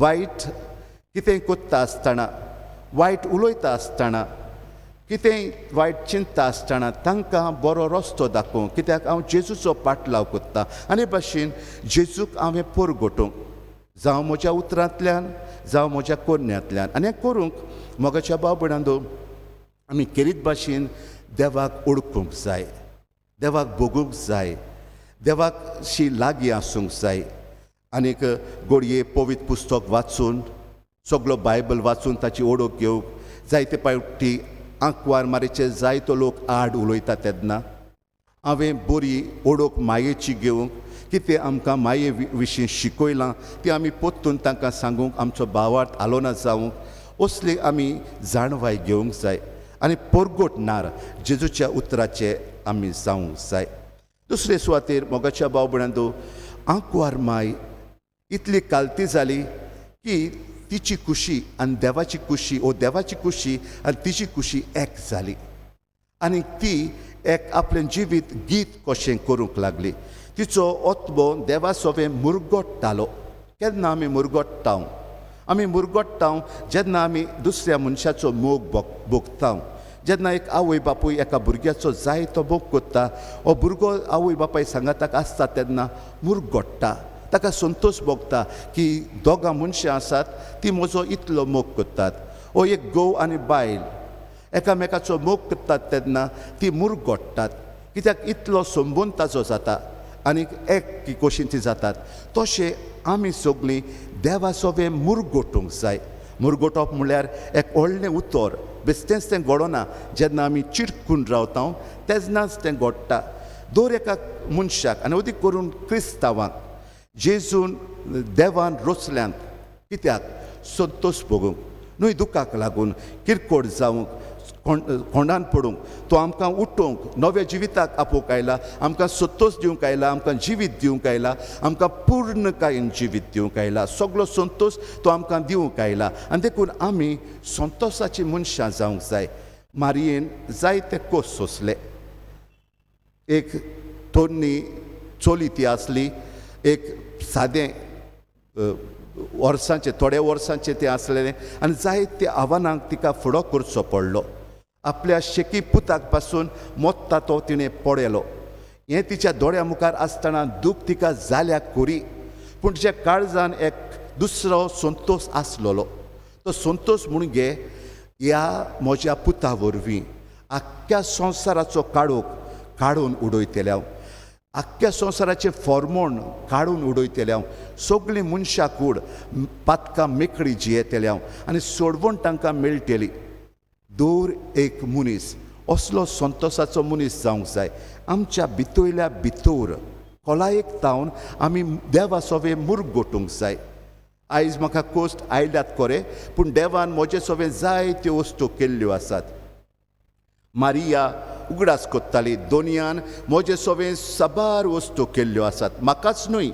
Speaker 2: वायट कितेंय कोत्ता आसतना वायट उलयता आसतना कितेंय वायट चिंता आसतना तांकां बरो रस्तो दाखोवंक कित्याक हांव जेजूचो पाटलाव कोत्ता आनी भाशेन जेजूक हांवें परगटूंक जावं म्हज्या उतरांतल्यान जावं म्हज्या कोरण्यांतल्यान आनी हें करूंक मोगाच्या भाव भयणींनो आमी केरीत भाशेन देवाक ओळखूंक जाय देवाक भोगूंक जाय देवाक शी लागीं आसूंक जाय आनीक घडये पवित्र पुस्तक वाचून सगळो बायबल वाचून ताची ओळख घेवंक जायते फावटी आंकवार मारेचे जायतो लोक आड उलयता तेन्ना हांवें बरी ओळख मायेची घेवंक कितें आमकां माये विशीं शिकयलां ती आमी पोत्तून तांकां सांगूंक आमचो भावार्थ आलोना जावंक असली आमी जाणवाय घेवंक जाय आनी परगटणार जेजूच्या उतराचे आमी जावंक जाय दुसरे सुवातेर मोगाच्या भाव भयणींनो आंकवार माय इतली कालती जाली की तिची खुशी आनी देवाची खुशी देवाची खुशी आनी तिची खुशी एक जाली आनी ती एक आपलें जिवीत गीत कशें करूंक लागली तिचो ओतबो देवा सोबे मुरगोडटालो केन्ना आमी मुरगोडटाव जेन्ना आमी दुसऱ्या मनशाचो मोग भोगताव जेन्ना एक आवय बापूय एका भुरग्याचो जाय तो मोग कोत्ता हो भुरगो आवय बापाय सांगाताक आसता तेन्ना मुरगोडटा ताका संतोष भोगता की दोगां मनशां आसात ती म्हजो इतलो मोग करतात. ओ एक घोव आनी बायल एकामेकाचो मोग करतात तेन्ना ती मुरगोडटात, कित्याक इतलो संबंद ताचो जाता आनी एक कशीं ती जातात. तशें आमी सगळीं देवा सोबे मुरगोटूंक जाय. मुरगोटप म्हळ्यार एक व्हडलें उतर बेश्टेंच तें घडोना. जेन्ना आमी चिडकून रावता तेन्नाच तें घडटा. दर एका मनशाक आनी अदीक करून क्रिस्तांवांक जेजून देवान रचल्यांत कित्याक संतोष भोगूंक, न्हय दुखाक लागून, किरकोळ जावंक, कोंडान पडूंक. तो आमकां उठोवंक, नव्या जिविताक आपोवंक आयला, आमकां संतोष दिवंक आयला, आमकां जिवीत दिवंक आयला, आमकां पूर्णकायेन जिवीत दिवंक आयला. सगळो संतोष तो आमकां दिवंक आयला. आनी देखून आमी संतोशाची मनशां जावंक जाय. मारयेन जायते कोस सोंसले. एक तोरणी चोली ती आसली, एक सादें वर्सांचें, थोड्या वर्सांचें तें आसलेलें आनी जायत्या आव्हानांक तिका फुडो करचो पडलो. आपल्या शेकी पुताक पासून मोत्ता तो तिणें पडयलो. हें तिच्या दोळ्या मुखार आसतना दूख तिका जाल्या कोरी, पूण तिच्या काळजान एक दुसरो संतोष आसलोलो. तो संतोष म्हणजे ह्या म्हज्या पुता वरवीं आख्ख्या संवसाराचो काळोख काडून उडयतले हांव, आख्ख्या संवसाराचें फॉर्मोण काडून उडयतले हांव, सगळीं मनशां कूड पातकां मेकळी जियेतले हांव आनी सोडवण तांकां मेळटली. दर एक मनीस असलो संतोशाचो मनीस जावंक जाय. आमच्या भितरल्या भितर खोलायेक तावन आमी देवा सोबे मुरगोटूंक जाय. आयज म्हाका कोस्ट आयल्यात खरे, पूण देवान म्हजे सोबे जायत्यो वस्तू केल्ल्यो आसात. मारिया उगडास कोत्ताली, दोनयान म्हजे सोबे साबार वस्तू केल्ल्यो आसात. म्हाकाच न्हय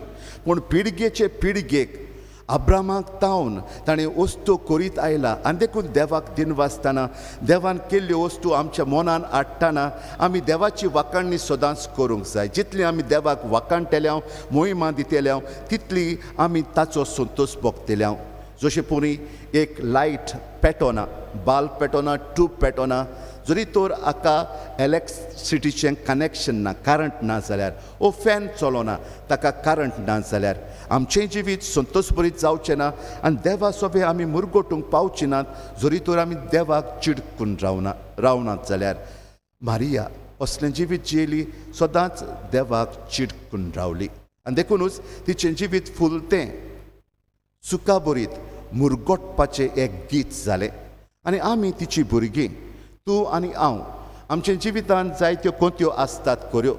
Speaker 2: पूण पिळगेचे पिळगेक अब्रामाक तावन ताणें वस्तू करीत आयला. आनी देखून देवाक दिन वाजताना, देवान केल्ल्यो वस्तू आमच्या मनान हाडटाना आमी देवाची वाखाणणी सदांच करूंक जाय. जितली आमी देवाक वाखाणटले हांव, मोहिमा दितले हांव, तितली आमी ताचो संतोष भोगतले हांव. जशें पुरी एक लायट पेटोना, बाल्ब पेटोना, ट्यूब पेटोना, जरी तर हाका इलेक्ट्रिसिटीचें कनेक्शन ना, करंट ना जाल्यार, ओ फॅन चलोना, ताका करंट ना जाल्यार आमचें जिवीत संतोश भरीत जावचें ना आनी देवा सोबे आमी मुरगोटूंक पावची नात. जरी तर आमी देवाक चिडकून रावनात जाल्यार. मारिया असलें जिवीत जियेली, सदांच देवाक चिडकून रावली आनी देखूनच तिचें जिवीत फुलतें सुका बरीत मुरगोटपाचें एक गीत जालें. आनी आमी तिची भुरगीं, तूं आनी हांव, आमच्या जिवितांत जायत्यो कोंत्यो आसतात खऱ्यो.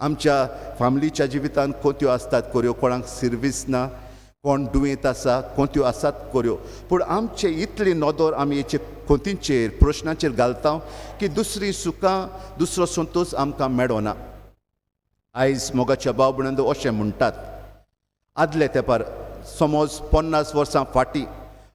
Speaker 2: आमच्या फॅमिलीच्या जिवितांत कोंत्यो आसतात खऱ्यो. कोणाक सर्वीस ना, कोण दुयेंत आसा, कोंत्यो आसात खऱ्यो. पूण आमचे इतली नदर आमी हेचे कोंतींचेर प्रश्नाचेर घालता की दुसरी सुखां, दुसरो संतोष आमकां मेळना. आयज मोगाच्या भाव भयणांनो अशें म्हणटात, आदले तेंपार समज 50 वर्सां फाटीं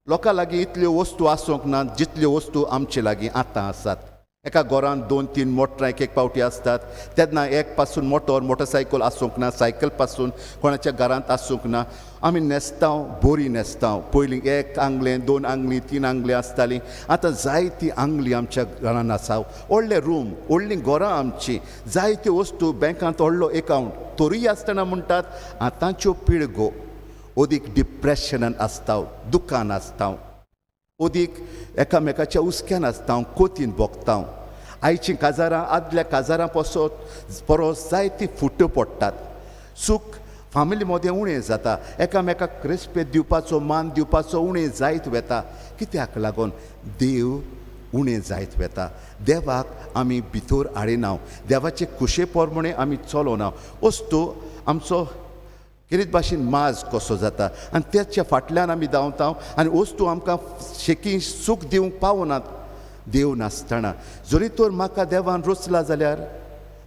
Speaker 2: लोकां लागीं इतल्यो वस्तू आसूंक ना जितल्यो वस्तू आमचे लागीं आतां आसात. एका घरांत 2-3 मोटरां एक पावटी आसतात. तेन्ना एक पासून मोटरसायकल आसूंक ना, सायकल पासून कोणाच्या घरांत आसूंक ना. आमी न्हेसतांव, बरीं न्हेसतांव. पयलीं 1 आंगलें, 2 आंगलीं, 3 आंगलीं आसतालीं. आतां जायतीं आंगलीं आमच्या घरांत आसा. व्हडले रूम, व्हडलीं घरां आमचीं, जायत्यो वस्तू, बँकांत व्हडलो अकावंट. तोरीय आसतना म्हणटात आतांच्यो पिळगो ओदीक डिप्रेशनान आसताव, दुखान आसताव, ओदीक एकामेकाच्या उस्क्यान आसताव, कोतीन भोगताव. आयचीं काजारां आदल्या काजारां परस जायतीं फुट्यो पडटात. सूख फामिली मदें उणें जाता. एकामेकाक रेस्पेद दिवपाचो, मान दिवपाचो उणें जायत वेता. कित्याक लागून? देव उणें जायत वेता. देवाक आमी भितर हाडिनाव, देवाचे कुशे पोरमणे आमी चलोना. वस्तू आमचो कितें भाशेन माज कसो जाता आनी त्याच्या फाटल्यान आमी धांवता आनी वस्तू आमकां शेकी सूख दिवंक पावनात देव नासतना. जरी तर म्हाका देवान रचला जाल्यार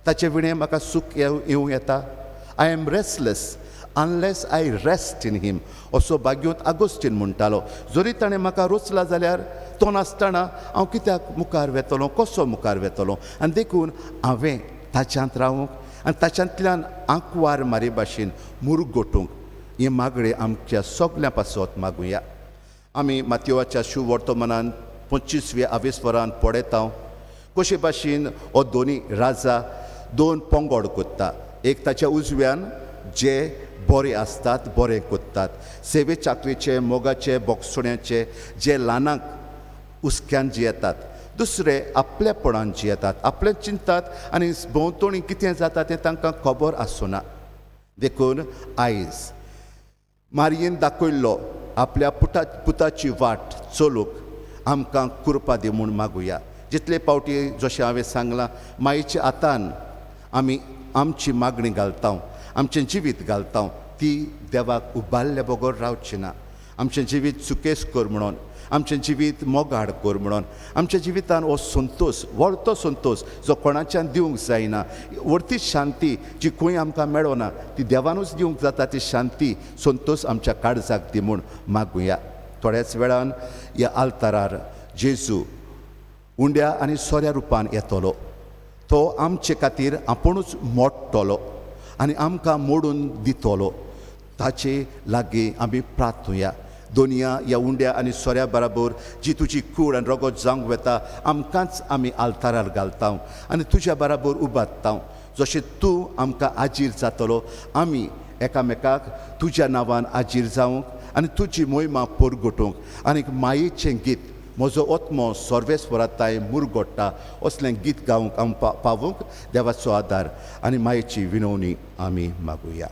Speaker 2: ताचे विणें म्हाका सूख येवं येता. I am restless unless I rest in him असो भाग्योत आगोस्टीन म्हणटालो. जरी ताणें म्हाका रचला जाल्यार तो नासतना हांव कित्याक मुखार वेतलो, कसो मुखार वेतलो? आनी देखून हांवें ताच्यांत रावूंक आनी ताच्यांतल्यान आंकवार मारी भाशेन मुरगोटूंक हे मागणे आमच्या सगळ्यां पासत मागुया. आमी मातयेवाच्या शुभ वर्तमानांत 25व्या आवेस्वरांत पळयता कशे भाशेन हो दोनी राजा 2 पंगड कोत्ता. एक ताच्या उजव्यान जे बरे आसतात बरें कोत्तात सेवे चाकरीचे मोगाचे बोगसुण्याचे जे ल्हानांक हुस्क्यान जियेतात दुसरे आपलेपणान जियेतात आपलें चिंतात आनी भोंवतणी कितें जाता तें तांकां खबर आसना देखून आयज मारयेन दाखयल्लो आपल्या पुताची वाट चलूंक आमकां कृपा दी म्हूण मागुया जितले फावटी जशें हांवें सांगलां मायेच्या हातान आमी आमची मागणी घालता आमचें जिवीत घालता ती देवाक उबारल्या बगर रावची ना आमचें जिवीत सुकेस कर म्हणून आमचें जिवीत मोगाड कर म्हणून आमच्या जिवितान हो संतोश व्हडतो संतोश जो कोणाच्यान दिवंक जायना व्हडती शांती जी खंय आमकां मेळना ती देवानूच दिवंक जाता ती शांती संतोश आमच्या काळजाक दी म्हूण मागुया थोड्याच वेळान ह्या आल्तारार जेजू उंड्या आनी सोऱ्या रुपान येतलो तो आमचे खातीर आपुणूच मोडटलो आनी आमकां मोडून दितलो ताचे लागीं आमी प्रार्थुया दोनया ह्या उंड्या आनी सोऱ्या बराबर जी तुजी कूड आनी रगत जावंक वेता आमकांच आमी आल्तारार घालता आनी तुज्या बराबर उबारता जशें तूं आमकां आजीर जातलो आमी एकामेकाक तुज्या नांवान आजीर जावंक आनी तुजी मोहिमा परगटूंक आनीक मायेचें गीत म्हजो ओत्मो सर्वेस्वराताय मुरगोडटा असलें गीत गावंक पावूंक देवाचो आदार आनी मायेची विनवणी आमी मागुया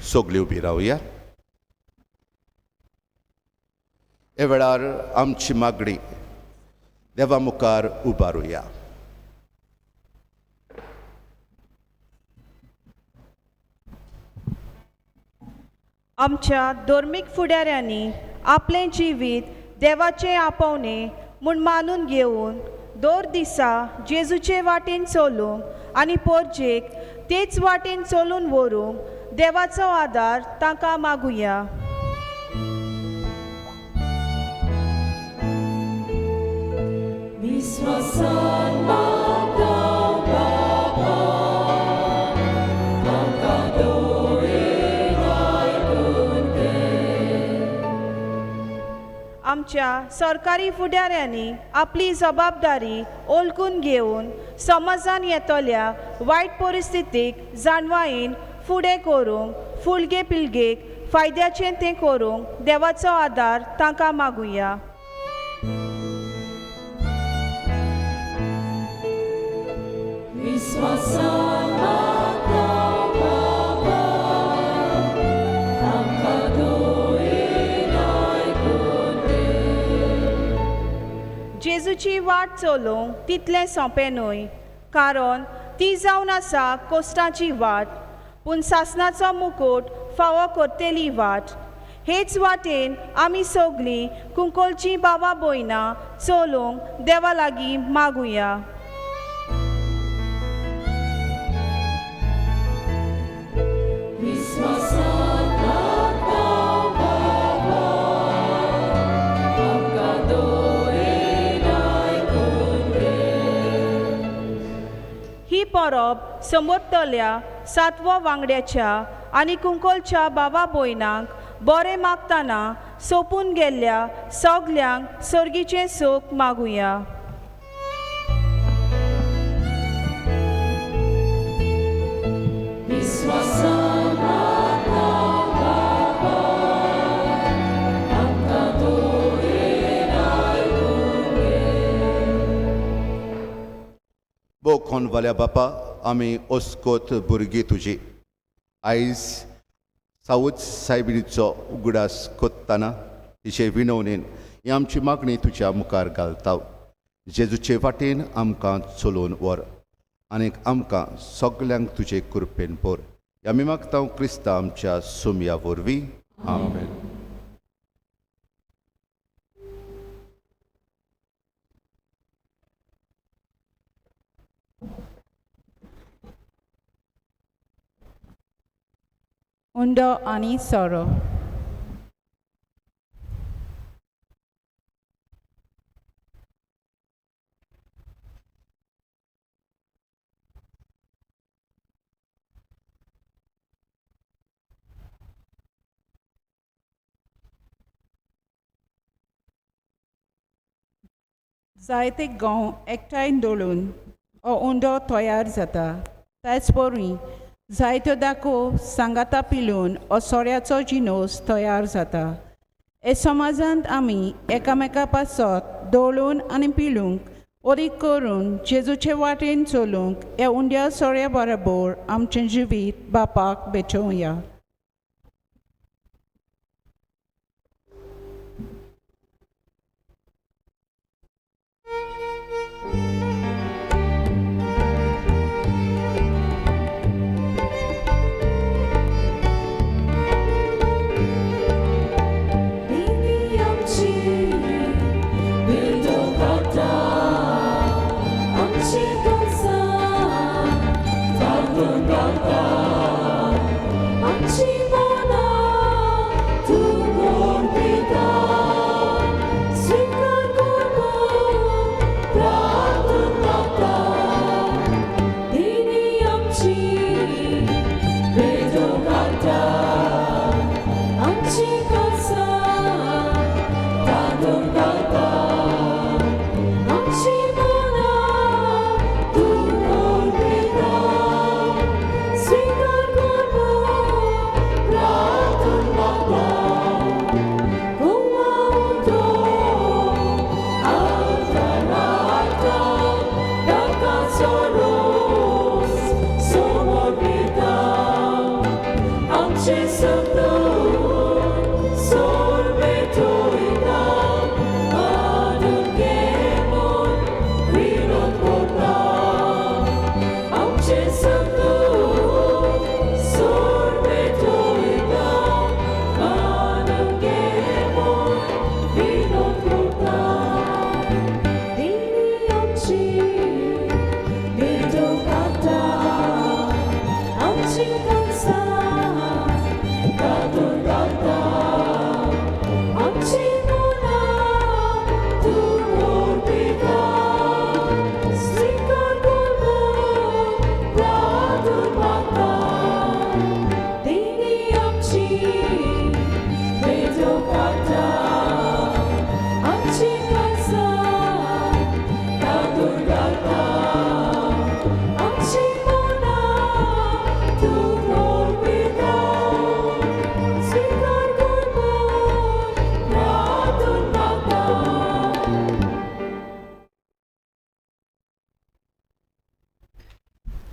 Speaker 2: सगळीं उबी रावया हे वेळार आमची मागणी देवा मुखार उबारुया
Speaker 6: आमच्या धर्मीक फुडाऱ्यांनी आपलें जिवीत देवाचें आपोवणें म्हूण मानून घेवन दर दिसा जेजूचे वाटेन चलूंक आनी परजेक तेच वाटेन चलून व्हरूंक देवाचो आदार तांकां मागुया
Speaker 5: विश्वासान मागता बाबा तांकां दोळेन आयकून घे
Speaker 6: आमच्या सरकारी फुडाऱ्यांनी आपली जबाबदारी ओळखून घेवन समाजान येतल्या वायट परिस्थितीक जाणवायेन फुडें करूंक फुडगे पिळगेक फायद्याचें तें करूंक देवाचो आदार तांकां मागुया
Speaker 5: विश्वासान मागता बाबा तांकां दोळेन आयकून घे
Speaker 6: जेजूची वाट चलोवंक तितलें सोंपें न्हय कारण ती जावन आसा कोश्टांची वाट पूण सासणाचो मुकुट फावो करतेली वाट हेच वाटेन आमी सगळीं कुंकोलची बाबा भयणां चलोवंक देवा लागीं मागुया
Speaker 5: विश्वासान मागता बाबा तांकां दोळेन आयकून घे
Speaker 6: ही परब समोरतल्या 7व्या वांगड्याच्या आनी कुंकोलच्या बाबा भयणांक बरें मागतना सोंपून गेल्ल्या सगल्यांक सर्गीचें सूख मागुया
Speaker 5: विश्वासान मागता बाबा तांकां दोळेन आयकून घे
Speaker 2: बो खोनवाल्या बापा आमी ओस्कोत भुरगीं तुजी आयज सावच सायबिणीचो उगडास कोत्ताना तिचे विनवणेन ही आमची मागणी तुज्या मुखार घालता जेजूचे वाटेन आमकां चलोवन व्हर आनीक आमकां सगल्यांक तुजे कृपेन भर आमी मागता क्रिस्ता आमच्या सुमया वरवीं आमेन
Speaker 7: उंडो आनी सोरो जायते गांव एकठांय दळून हो उंडो तयार जाता. ताच परी जायत्यो दाखो सांगाता पिलून हो सोऱ्याचो जिनोस तयार जाता. हे समाजांत आमी एकामेका पासत दळून आनी पिलूंक ओरीक करून जेजूचे वाटेन चलूंक ह्या उंड्या सोऱ्या बरोबर आमचें जिवीत बापाक भेटोवया.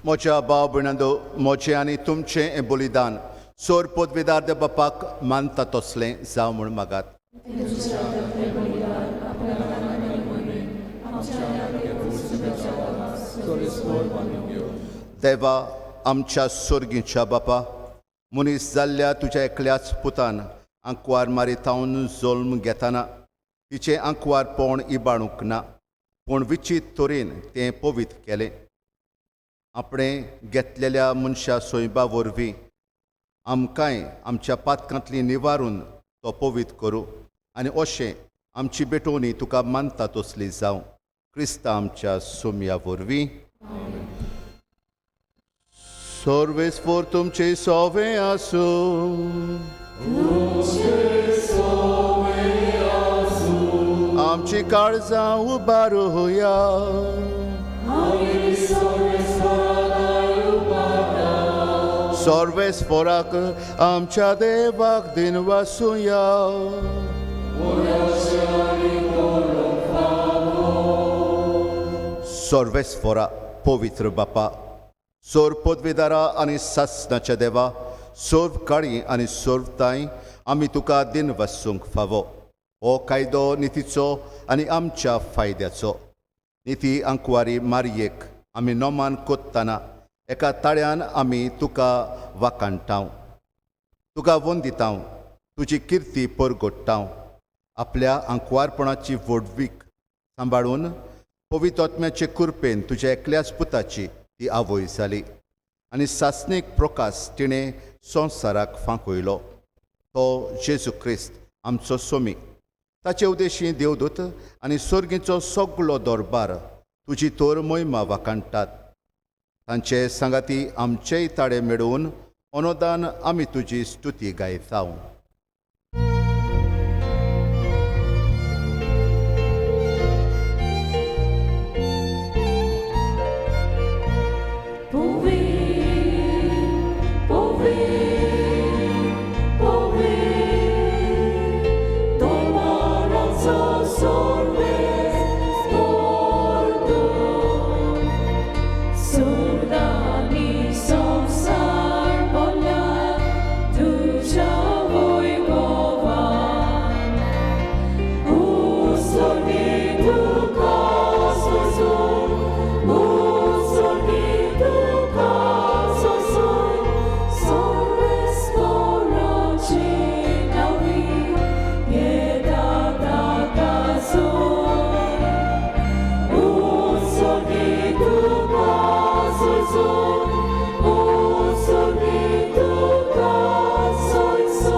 Speaker 2: म्हज्या भाव भयणांदो, म्हजें आनी तुमचें हें बलिदान सोर पदवीदार बापाक मानता तसलें जावं म्हूण मागात. देवा आमच्या सोर्गीच्या बापा, मनीस जाल्ल्या तुज्या एकल्याच पुतान आंकवार मारितावन जल्म घेताना तिचें आंकवारपण इबाडूंक ना, पूण विचीत तरेन तें पवित्र केलें. आपणें घेतलेल्या मनशा सोयबा वरवीं आमकांय आमच्या पातकांतली निवारून तो पवित्र करूं आनी अशें आमची बेटोवणी तुका मानता तसली जावं. क्रिस्ता आमच्या सोम्या वरवीं. सर्वेस्वर तुमचे सोवे आसूं. आमची काळजां उबारुया. सर्वेस्वराक आमच्या देवाक दिन वासुया. सर्वेस्वरा पवित्र बापा, सोर पदवीदारा आनी सासणाच्या देवा, सोर्व काळी आनी सोर्वताय आमी तुका दिन वासूंक फावो. हो कायदो नितीचो आनी आमच्या फायद्याचो. निती आंकवारी मारयेक आमी नोमान कोत्ताना एका ताळ्यान आमी तुका वाकाणटाव, तुका वंदिताव, तुजी किर्ती परगोडटाव. आपल्या आंकवारपणाची व्हडवीक सांबाळून पवित्वात्म्याचे कृपेन तुज्या एकल्याच पुताची ती आवय जाली आनी सासणीक प्रकाश तिणें संवसाराक फांकयलो. तो जेजू क्रिस्त आमचो सोमी. ताचे उदेशी देवदूत आनी सर्गीचो सगळो दरबार तुजी तोर मोहिमा वाकाणटात. तांचे सांगाती आमचेय ताळे मेळोवन अनुदान आमी तुजी स्तुती गायताव.
Speaker 5: Surdani संसार बोला तुझ्या वैभवान उसोनी तुका सोसून उसोनी तुका सोसून सर्वेस्पराची नावी येता ताका सोय उसोनी तुका सोसून उसोनी तुका सोसून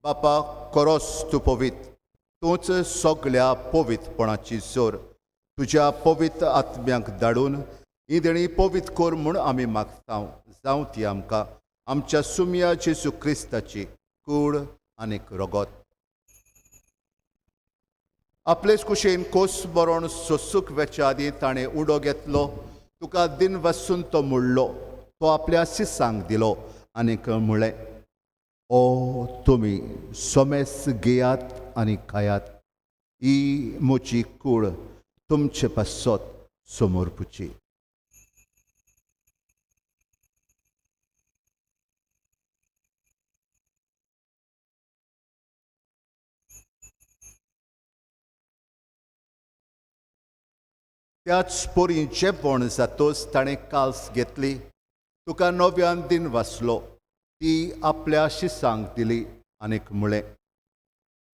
Speaker 2: बापा कोरोस तूं पवित तूंच सगळ्या पवित्रपणाची जोर तुज्या पवित्र आत्म्याक धाडून ही देणी पवित्र कोर म्हूण आमी मागतां जावं ती आमकां आमच्या सुम्या जेजू क्रिस्ताची कूड आनीक रगत आपलेच कुशेन कोस बरोवन सोंसूंक वेच्या आदीं ताणें उडो घेतलो तुका दिन वसून तो मुडलो तो आपल्या शिसांक दिलो आनीक म्हळें ओ तुमी सोमेस घेयात आनी खायात ही म्हजी कूड तुमचे पासत समोर पुची त्याच पोरी जेवण जातोच ताणें काल्स घेतली तुका नव्यान दिन वाचलो ती आपल्या शिसांक दिली आनीक म्हळें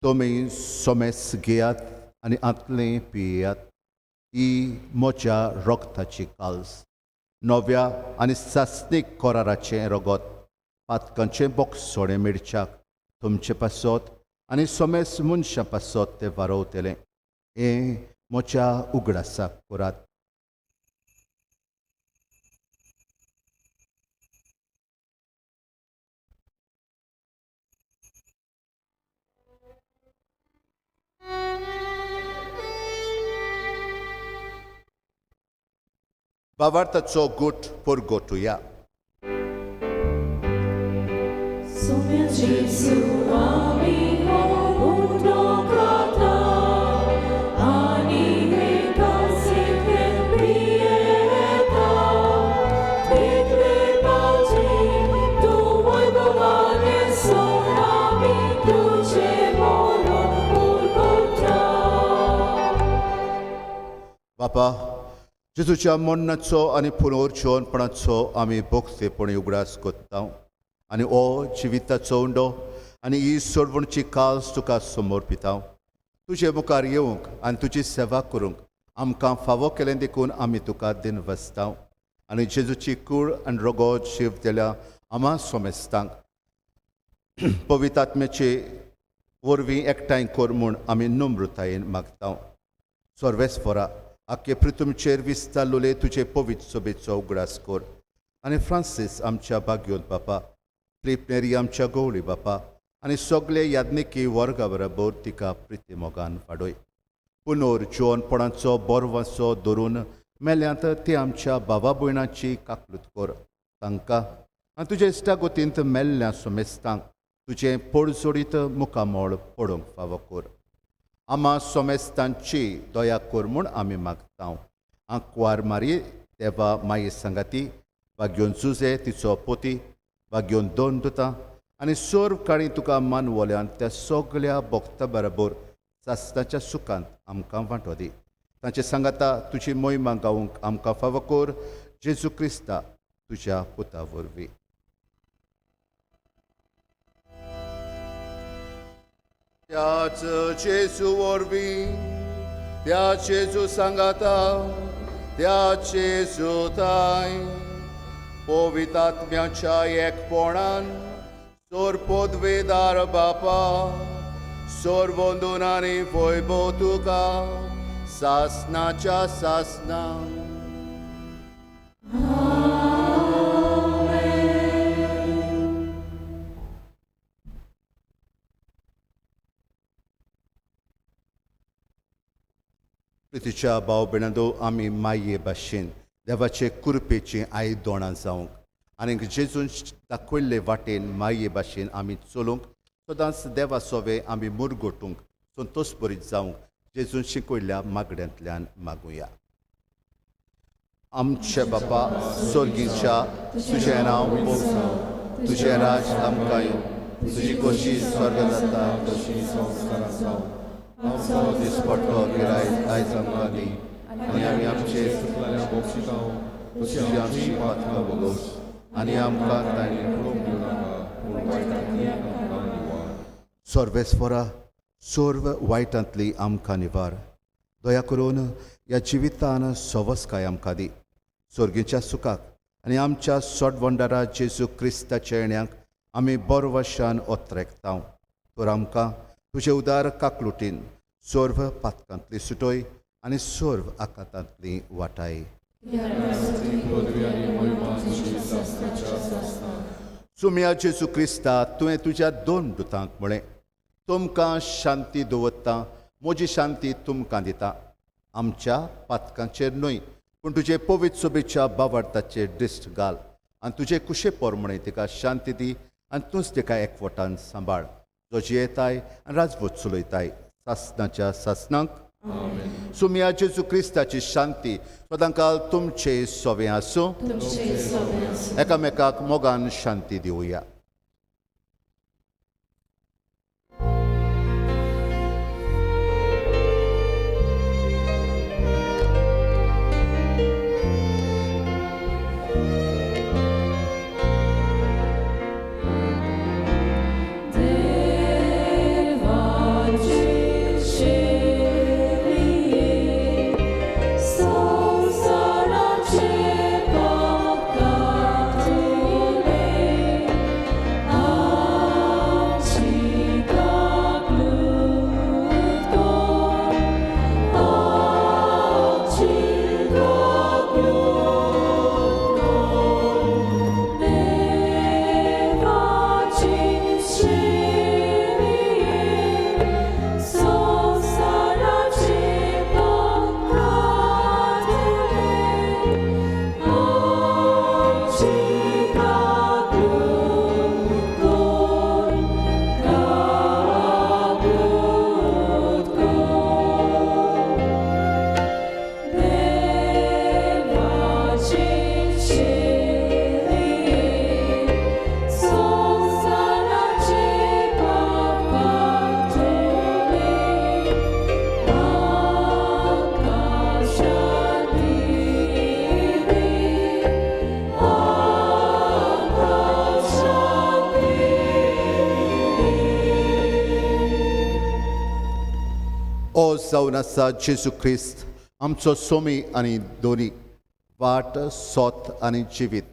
Speaker 2: तुमी सोमेस घेयात आनी आतलें पियेयात ही म्हज्या रगताची काल्स नव्या आनी सासणीक कोराराचें रगत पातकांचें बोगसोडें मिरच्याक तुमचे पासत आनी सोमेस मनशां पासत तें वारोवतलें हें म्हज्या उगडासाक करात भावार्थाचो गूट परगोटुया
Speaker 5: Soumia Jesu amigo uno kata ani heka sikhe prieta tikle pauji tu vaibhavane sonami tujhe moron purgota
Speaker 2: बापा जेजूच्या मरणाचो आनी पुनर्जीवनपणाचो आमी भोगतेपणी उगडास कोत्ता आनी हो जिविताचो उंडो आनी ही सोडवणची काल्स तुका समर्पिता तुजे मुखार येवंक आनी तुजी सेवा करूंक आमकां फावो केलें देखून आमी तुका दिन वसता आनी जेजूची कूड आनी रगत जीव दिल्या आमा सोमेस्तांक पवित्र आत्म्याचे वरवीं एकठांय कर म्हूण आमी नम्रतायेन मागता सर्वेस्परा आख्खे पृथ्वीचेर विस्तारलोले तुजे पवित्र सोबेचो उगडास कर आनी फ्रांसीस आमच्या भाग्योन बापा फिलीप नेरी आमच्या गवळी बापा आनी सगळे याज्ञिकी वर्गा बरोबर तिका प्रिती मोगान वाडय पुनर्जीवनपणाचो बोरवांचो धरून मेल्यांत ती आमच्या भावा भयणांची काकलूत कर तांकां आनी तुजे इश्टागोतींत मेल्ल्या सोमेस्तांक तुजें पडजोडीत मुखामोळ पडोवंक फावो कर आमा सोमेस्तांची दया कर म्हूण आमी मागता आंकवार मारी देवा माये सांगाती वा घेवन जुजे तिचो पोती वा घेवन दोन दुतां आनी सर्व काळी तुका मानवल्यान त्या सगळ्या भक्तां बरोबर सासणाच्या सुखांत आमकां वांटो दी तांचे सांगाता तुजी मोहिमा गावूंक आमकां फावो कर जेजू क्रिस्ता तुज्या पुता वरवीं त्याच जेजू वरवीं त्या जेजू सांगाता त्या जेजू ताय पवित्र आत्म्याच्या एकपणान सोर पदवेदार बापा सोर वंदन आनी वैभव तुका सासणाच्या सासना प्रितीच्या भाव भयणांदो आमी माये भाशेन देवाचे कुरपेची आयदोणां जावंक आनी जेजून दाखयल्ले वाटेन माये भाशेन आमी चलूंक सदांच देवा सोवे आमी मुरगोटूंक संतोश बरीत जावंक जेजून शिकयल्ल्या मागण्यांतल्यान मागुया. आमचे बापा स्वर्गीच्या तुजें नांव पोवचो, तुजें राज आमकां येवं, तुजी कशी स्वर्ग जाता तशी संस्कारां जावं. आमचो दिसपट्टो गिराय आयज आमकां दी आनी आमी आमचे चुकलेल्या बोक्षितांव तशी आमची पातकां बोगोस आनी आमकां तांणी पळोवंक दिवनाका पूण वायटांतली आमकां निवार. सर्वेस्परा सर्व वायटांतली आमकां निवार. दया करून ह्या जिवितान सवस्काय आमकां दी. सर्गीच्या सुखाक आनी आमच्या सोडवंडारा जेजू क्रिस्ताच्या येण्याक आमी बरो वशान ओत्रेकतांव. तर आमकां तुजे उदार काकलुटीन सर्व पातकांतली सुटोय आनी सर्व आकांतांतली वाटाय. सुम्या जेजू क्रिस्ता तुवें तुज्या दोन दुतांक म्हळें, तुमकां शांती दवरता, म्हजी शांती तुमकां दिता. आमच्या पातकांचेर न्हय पूण तुजे पवित्र सोबेच्या बावार्थाचेर दिश्ट घाल आनी तुजे कुशे पोरमणे तिका शांती दी आनी तूंच तिका एकवटान सांबाळ, जो जियेताय आनी राजवट चलयताय सासणाच्या सासणांक. सुम्या जेजू क्रिस्ताची शांती सदांकाल तुमचे सोवें आसूं. एकामेकाक मोगान शांती दिवया. ओ जावन आसा जेजू क्रिस्त आमचो सोमी आनी दोनी वाट सोत आनी जिवीत.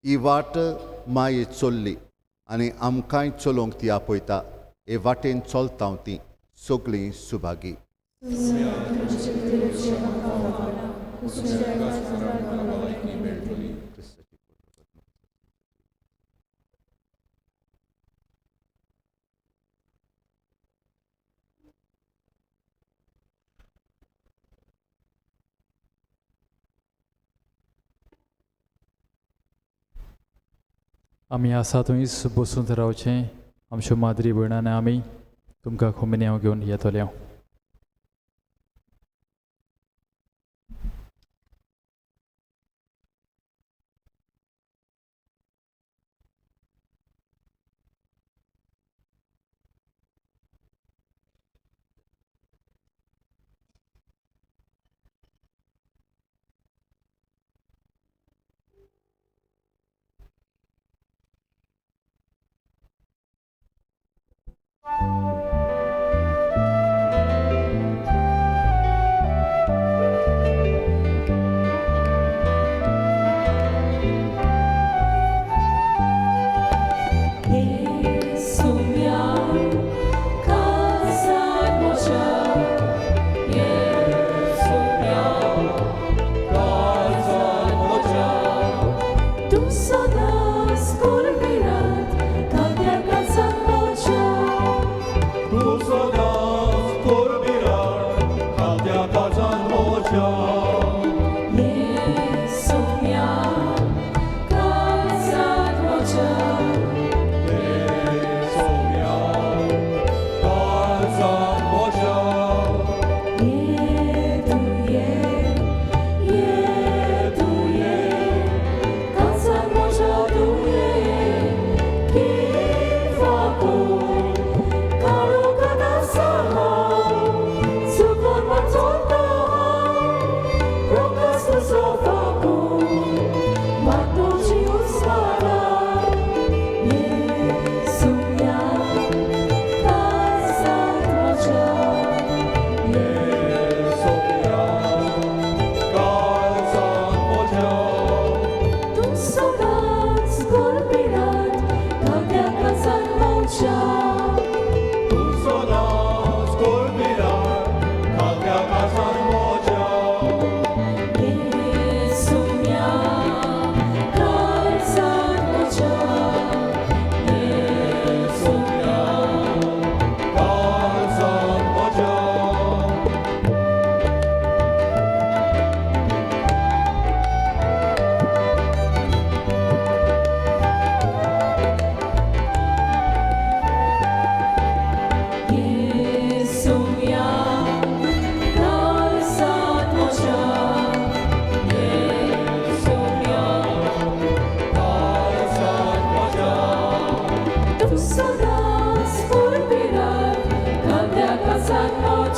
Speaker 2: ही वाट माये चोल्ली आनी आमकांय चलोवंक ती आपयता. हे वाटेन चलता ती सगळीं सुभागी.
Speaker 8: आमी आसा थंयच बसून रावचें. आमच्यो माद्री भयणांनी आमी तुमकां खुमन्यांव घेवन येतले.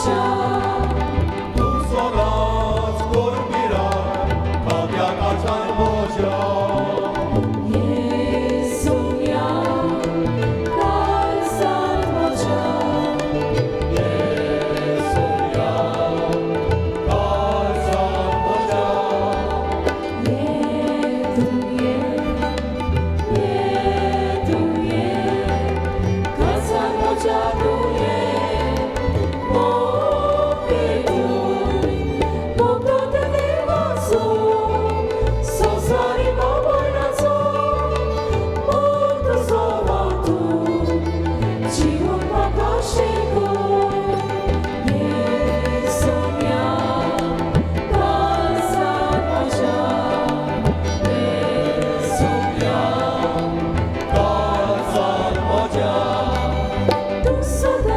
Speaker 5: Tu so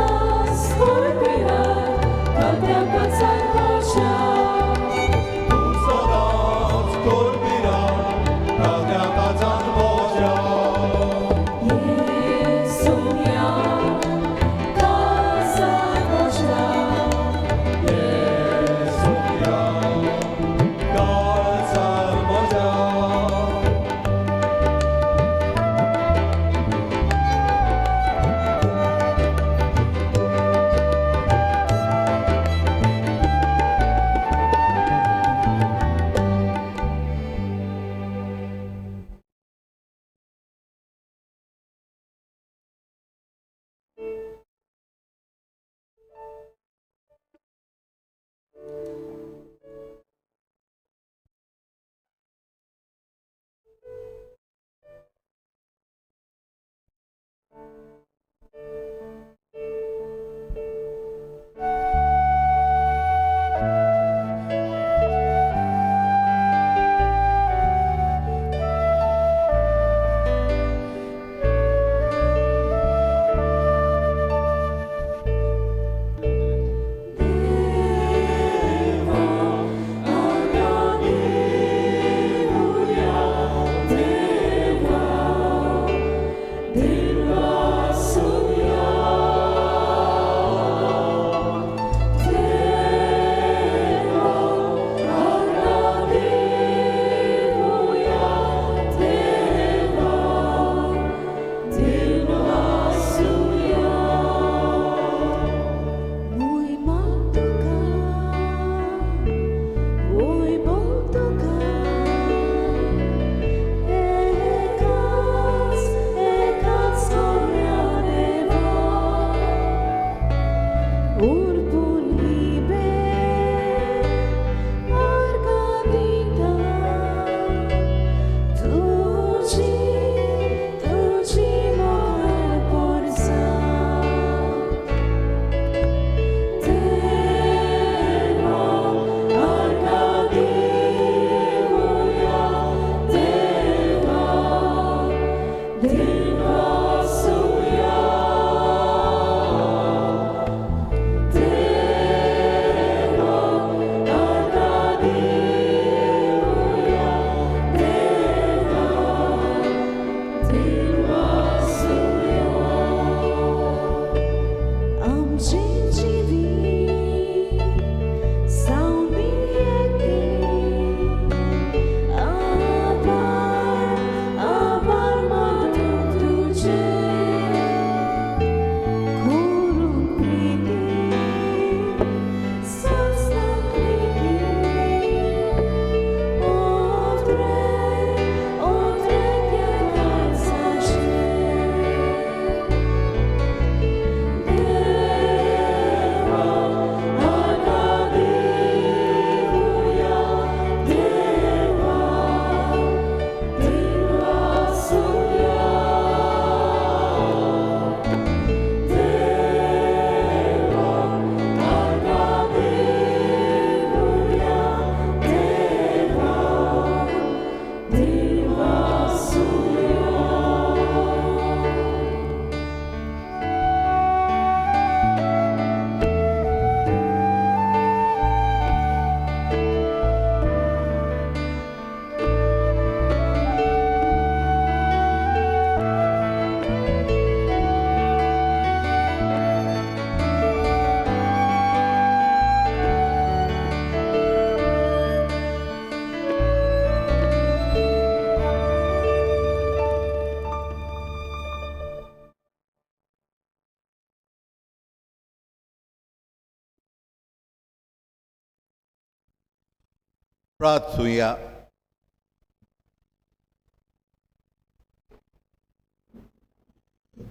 Speaker 2: प्रार्थुया.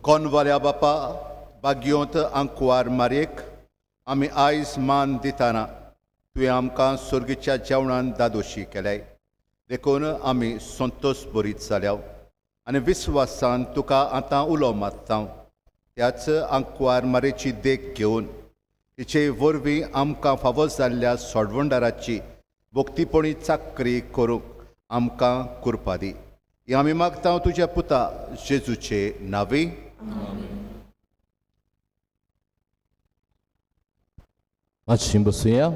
Speaker 2: कोनवाल्या बापा भाग्योंत आंकुवार मारयेक आमी आयज मान दिताना तुवें आमकां सुर्गीच्या जेवणान दादोशी केल्याय देखून आमी संतोश भरीत जाल्या आनी विस्वासान तुका आतां उलो मारता. त्याच आंकुवार मारेची देख घेवन तिचे वरवीं आमकां फावो जाल्ल्या सोडवणदाराची भोक्तीपणी चाकरी करूंक आमकां कृपा दी. ही आमी मागता तुज्या पुता जेजूचे नांवी.
Speaker 9: मातशी बसूया.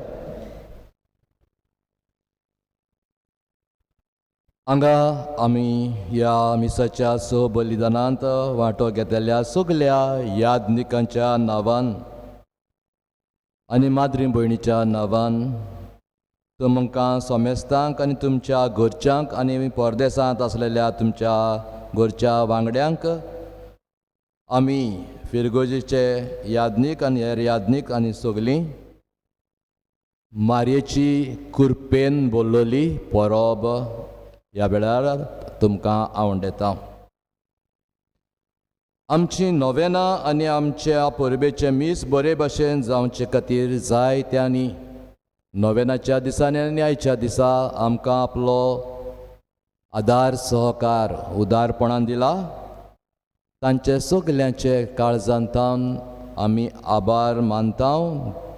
Speaker 9: हांगा आमी ह्या मिसाच्या बलिदानांत वांटो घेतलेल्या सगल्या यादनिकांच्या नांवान आनी माद्री भयणीच्या नांवान तुमकां सोमेस्तांक आनी तुमच्या घरच्यांक आनी परदेसांत आसलेल्या तुमच्या घरच्या वांगड्यांक आमी फिरगोजेचे यादनीक आनी हेर यादनीक आनी सगलीं मारयेची कृपेन बोल्लोली परब ह्या वेळार तुमकां आवंडयता. आमची नोवेना आनी आमच्या परबेचे मीस बरे भशेन जावचे खातीर जायत्यांनी नोवेनाच्या दिसांनी आनी आयच्या दिसा आमकां आपलो आदार सहकार उदारपणान दिला. तांचे सगल्यांचे काळजांतान आमी आभार मानता.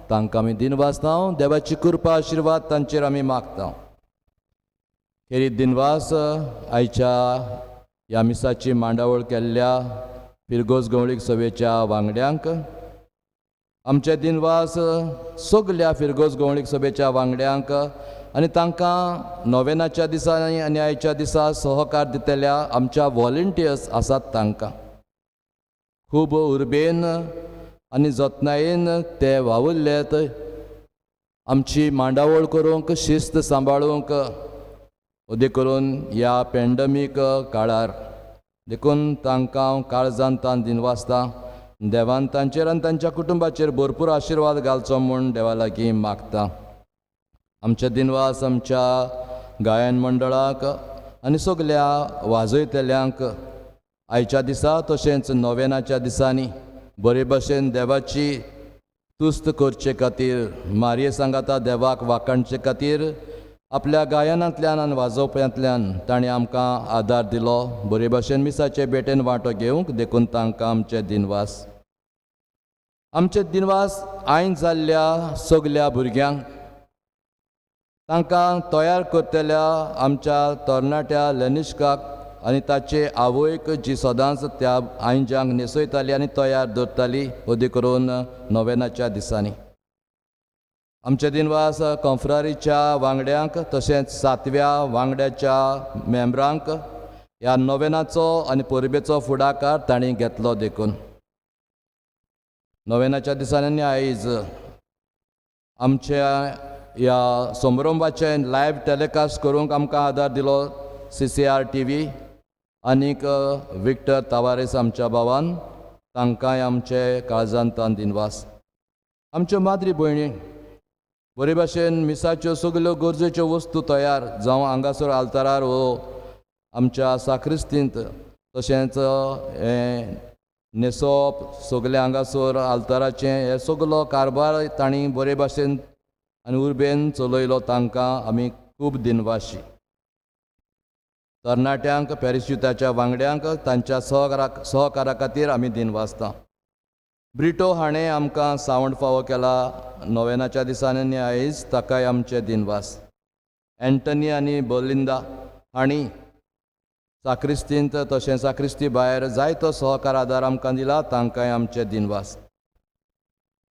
Speaker 9: तांकां आमी दिनवासता. देवाची कृपा आशिर्वाद तांचेर आमी मागता. खेरीत दिनवास आयच्या ह्या मिसाची मांडावळ केल्ल्या फिरगोज गवळीक सभेच्या वांगड्यांक आमचे दिनवास सगल्या फिरगोज गवळीक सभेच्या वांगड्यांक आनी तांकां नोवेनाच्या दिसांनी आनी आयच्या दिसा सहकार दितल्या आमच्या वॉलंटियर्स आसात तांकां खूब उर्बेन आनी जतनायेन ते वावुरलेत. आमची मांडावळ करूंक शिस्त सांबाळूंक उदे करून ह्या पॅन्डमीक काळार देखून तांकां काळजांतान दिनवासता. देवान तांचेर आनी तांच्या कुटुंबाचेर भरपूर आशिर्वाद घालचो म्हूण देवा लागीं मागता. आमचे दिनवास आमच्या गायन मंडळाक आनी सगल्या वाजयतल्यांक आयच्या दिसा तशेंच नोवेनाच्या दिसांनी बरे भशेन देवाची तुस्त करचे खातीर मारये सांगाता देवाक वाखाणचे खातीर आपल्या गायनांतल्यान आनी वाजोवप्यांतल्यान ताणें आमकां आदार दिलो. बरे भशेन मिसाचे भेटेन वांटो घेवंक देखून तांकां आमचे दिनवास. आमचे दिनवास आयन जाल्ल्या सगल्या भुरग्यांक तांकां तयार करतल्या आमच्या तरणाट्या लेनिश्काक आनी ताचे आवयक जी सदांच त्या आयंजांक न्हेसयताली आनी तयार दवरताली उदी करून नोवेनाच्या दिसांनी. आमचे दिनवास कॉन्फ्रारीच्या वांगड्यांक तशेंच 7व्या वांगड्याच्या मेंबरांक ह्या नोवेनाचो आनी परबेचो फुडाकार तांणी घेतलो. देखून नोवेनाच्या दिसांनी आयज आमच्या ह्या समारंभाचे लायव्ह टॅलिकास्ट करूंक आमकां आदार दिलो CCR TV आनीक विक्टर तावारेस आमच्या भावान. तांकांय आमचे काळजांतान दिनवास. आमच्यो माद्री भयणी बरे भशेन मिसाच्यो सगल्यो गरजेच्यो वस्तू तयार जावं हांगासर आल्तारार वो आमच्या साक्रिस्तींत तशेंच हें न्हेसोप सगले हांगासर आल्ताराचें हे सगलो कारबार तांणी बरे भशेन आनी उर्बेन चलयलो. तांकां आमी खूब दिनवाशी. तरणाट्यांक पॅरिशुताच्या वांगड्यांक तांच्या सहकारा खातीर आमी दिनवासता. ब्रिटो हाणें आमकां सावंड फावो केला नोवेनाच्या दिसांनी आयज ताकाय आमचे दिनवास. एंटनी आनी बोलिंदा हांणी साक्रिस्तींत तशें साक्रिस्ती भायर जायतो सहकार आदार आमकां दिला. तांकांय आमचे दिनवास.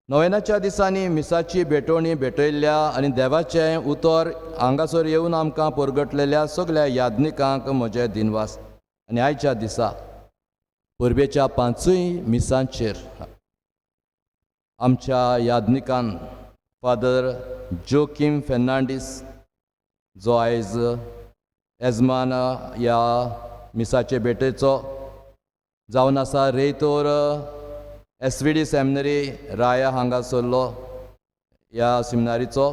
Speaker 9: नोवेनाच्या दिसांनी मिसाची भेटोवणी भेटयल्ल्या आनी देवाचें उतर हांगासर येवन आमकां परगटलेल्या सगल्या यादनिकांक म्हजे दिनवास. आनी आयच्या दिसा परबेच्या 5य मिसांचेर आमच्या यादनिकान फादर जोकीम फेर्नांडीस जो आयज येजमान ह्या मिसाचे भेटेचो जावन आसा रेतोर SVD सेमिनरी राया हांगासरलो ह्या सेमिनारीचो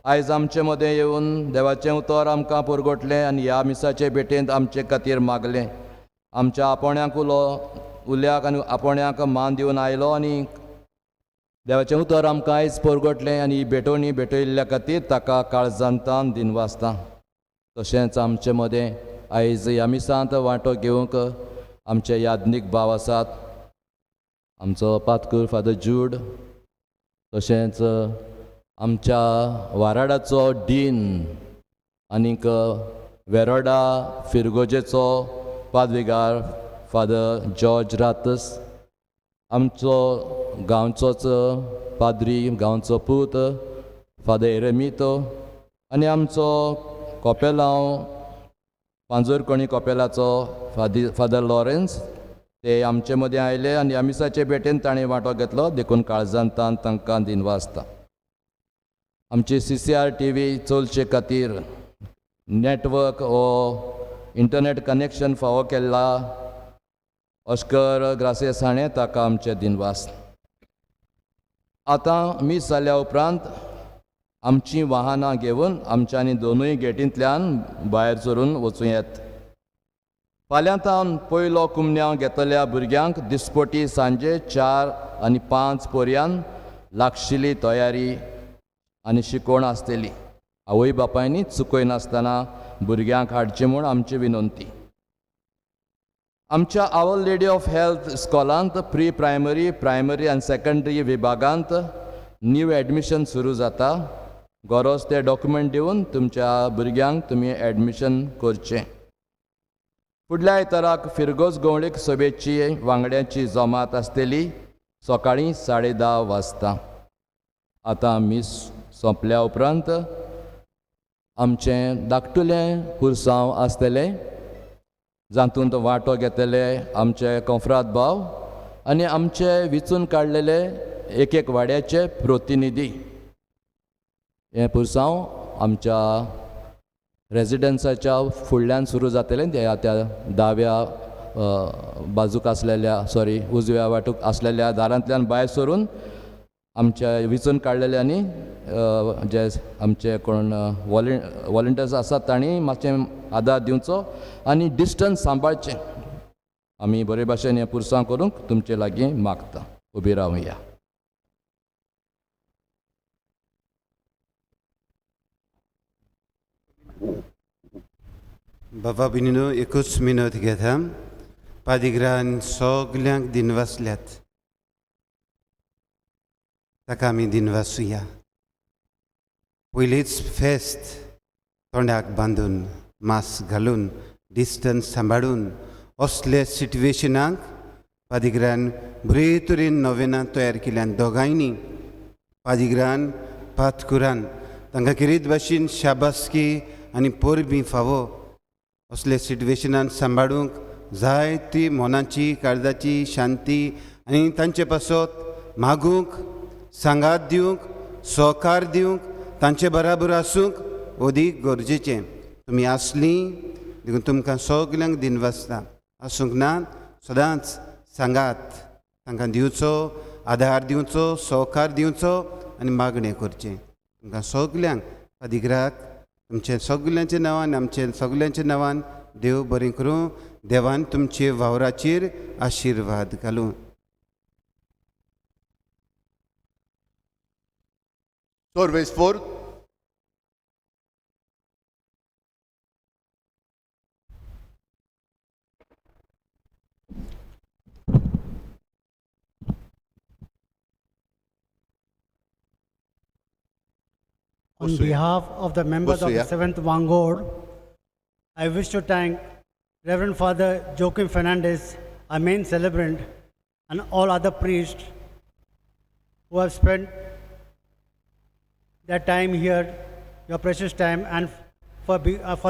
Speaker 9: आयज आमचे मदें येवन देवाचें उतर आमकां पुरगोटलें आनी ह्या मिसाचे भेटेंत आमचे खातीर मागलें. आमच्या आपोण्याक उल्याक आनी आपोण्याक मान दिवन आयलो आनी देवाचें उतर आमकां आयज पुरगोटलें आनी ही भेटोवणी भेटयल्ल्या खातीर ताका काळजांतान दिनवासता. तशेंच आमचे मदें आयज ह्या मिसांत वांटो घेवंक आमचे याज्ञीक भाव आसात. आमचो पातकूर फादर जूड, तशेंच आमच्या वाराडाचो डीन आनीक वेरोडा फिरगोजेचो पादविगार फादर जॉर्ज रातस, आमचो गांवचोच पाद्री, गांवचो पूत फादर एरेमितो आनी आमचो कोपेलांव पांजोरकोणी कोपेलाचो फादर लॉरेन्स ते आमचे मदें आयले आनी ह्या मिसाचे भेटेन ताणें वांटो घेतलो. देखून काळजांतान तांकां दिनवासता. आमची CCR TV चलचे खातीर नेटवर्क वो इंटरनेट कनेक्शन फावो केल्ला ऑस्कर ग्रासियस हाणें ताका आमचे दिनवास. आतां मीस जाल्या उपरांत आमचीं वाहनां घेवन आमच्यांनी दोनूय गेटींतल्यान भायर सरून वचूं येत. फाल्यां तावन पयलो कुमन्यांव घेतल्या भुरग्यांक दिसपटी सांजे 4 आनी 5 पर्यंत लागशिल्ली तयारी आनी शिकवण आसतली. आवय बापायनी चुकय नासतना भुरग्यांक हाडचें म्हूण आमची विनंती. आमच्या आवर लेडी ऑफ हेल्थ इस्कॉलांत प्री प्रायमरी, प्रायमरी आनी सेकंडरी विभागांत न्यू एडमिशन सुरू जाता. गरज ते डॉक्युमेंट दिवन तुमच्या भुरग्यांक तुमी एडमिशन करचें. फुडल्या आयताराक फिरगोज गवळीक सभेची वांगड्यांची जमात आसतली सकाळीं 10:30 वाजता. आतां मीस सोंपल्या उपरांत आमचें धाकटुलें पुरसांव आसतलें, जातूंत वांटो घेतले आमचे कंफ्रात भाव आनी आमचे विचून काडलेले एक एक वाड्याचे प्रतिनिधी. हें पुरसांव आमच्या रेजिडन्साच्या फुडल्यान सुरू जातलें. त्या दाव्या बाजूक आसलेल्या उजव्या वाटूक आसलेल्या दारांतल्यान भायर सरून आमच्या विचून काडलेले आनी जे आमचे कोण वॉलंटियर्स आसात तांणी मातशें आदार दिवचो आनी डिस्टन्स सांबाळचें. आमी बरे भाशेन हें पुरसांव करूंक तुमचे लागीं मागता. उबी रावया.
Speaker 10: बाबा बिनिनो एकूच मिनट घेता. पादिग्रान सगल्यांक दिनवासल्यात ताका आमी दिनवासुया. पयलींच फेस्त तोंडाक बांदून मास्क घालून डिस्टन्स सांबाळून असले सिट्युएशनाक पादिग्रान बरे तरेन नोवेनां तयार केल्यान दोगांयनी पादिग्रान पातकुरान तांकां किरीत भाशेन शाबासकी आनी परबीं फावो असले सिट्युएशनान सांबाळूंक जायती मोनाची काळजाची शांती आनी तांचे पासत मागूंक सांगात दिवंक सहकार दिवंक तांचे बराबर आसूंक अदीक गरजेचें. तुमी आसलीं देखून तुमकां सगल्यांक दिनवासता. आसूंक ना सदांच सांगात तांकां दिवचो, आदार दिवचो, सहकार दिवचो आनी मागणें करचें. तुमकां सगल्यांक पादिग्राक तुमचे सगल्यांच्या नांवान आमचे सगल्यांच्या नांवान देव बरें करूं. देवान तुमचे वावराचेर आशिर्वाद घालूं.
Speaker 2: Sorveis for.
Speaker 11: On behalf of the members of the 7th Wangod, I wish to thank Reverend Father Joaquim Fernandez, our main celebrant, and all other priests who have spent their time here, your precious time, and for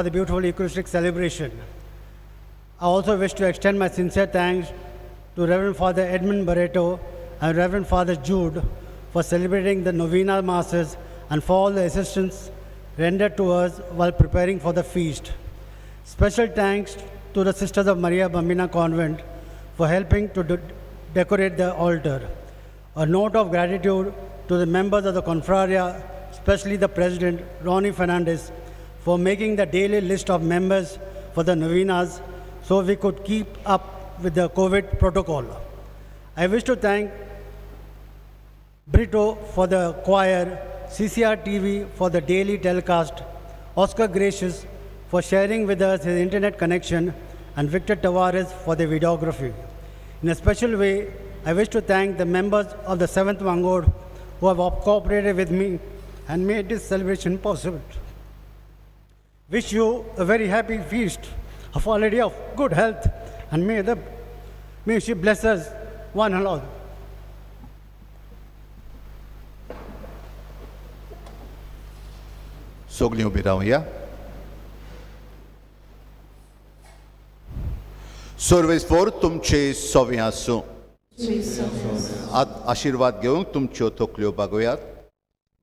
Speaker 11: the beautiful Eucharistic celebration. I also wish to extend my sincere thanks to Reverend Father Edmund Barreto and Reverend Father Jude for celebrating the Novena Masses and for all the assistance rendered to us while preparing for the feast. Special thanks to the Sisters of Maria Bambina Convent for helping to decorate the altar. A note of gratitude to the members of the Confraria especially the President, Ronnie Fernandez, for making the daily list of members for the novenas so we could keep up with the COVID protocol. I wish to thank Brito for the choir, CCR TV for the daily telecast, Oscar Gracious for sharing with us his internet connection, and Victor Tavares for the videography. In a special way, I wish to thank the members of the 7th Vanguard who have cooperated with me and made this celebration possible. Wish you a very happy feast of Our Lady of good health, and may she bless us one and all.
Speaker 2: Sogli ubi रावया. सर्वेस्वर तुमचे सोवे आसूं. आशीर्वाद घेवंक तुमच्यो तकल्यो बागोयात.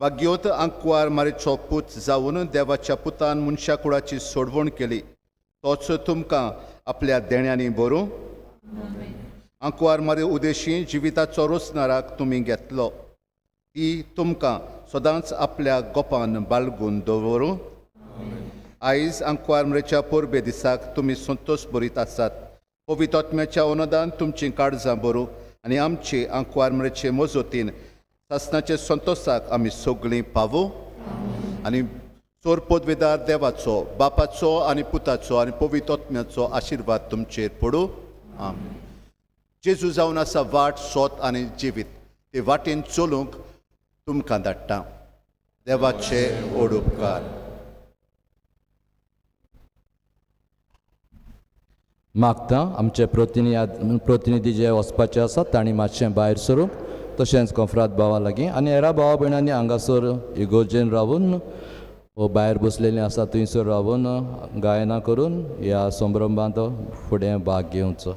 Speaker 2: वा घेवत आंकवार मारेचो पूत जावन देवाच्या पुतान मनशा कुळाची सोडवण केली. तोच तुमकां आपल्या देण्यांनी भरूं. आंकवार मारे उदेशी जिविताचो रोसनाराक तुमी घेतलो. ती तुमकां सदांच आपल्या गोपान बाळगून दवरूं. आयज आंकवार मारेच्या परबे दिसाक तुमी संतोश भरीत आसात. पवित्र आत्म्याच्या अनुदान तुमची काळजां भरूं आनी आमचे आंकवार मारेचे मजतीन सासणाचे संतोषाक आमी सगळीं पावूं. आनी चोर पदवेदार देवाचो, बापाचो आनी पुताचो आनी पवित्र आत्म्याचो आशिर्वाद तुमचेर पडूं. आमीन. जेजू जावन आसा वाट, सोत आनी जिवीत. ते वाटेन चलूंक तुमकां धाडटा. देवाचे व्हड उपकार.
Speaker 9: मागता आमचे प्रतिनिधी जे वचपाचे आसात तांणी मातशें भायर सरूंक, तशेंच कॉन्फ्रात भावा लागीं आनी हेरा भावा भयणांनी हांगासर इगोर्जेन रावून वो भायर बसलेलीं आसा थंयसर रावून गायनां करून ह्या संभ्रमांत फुडें भाग घेवचो.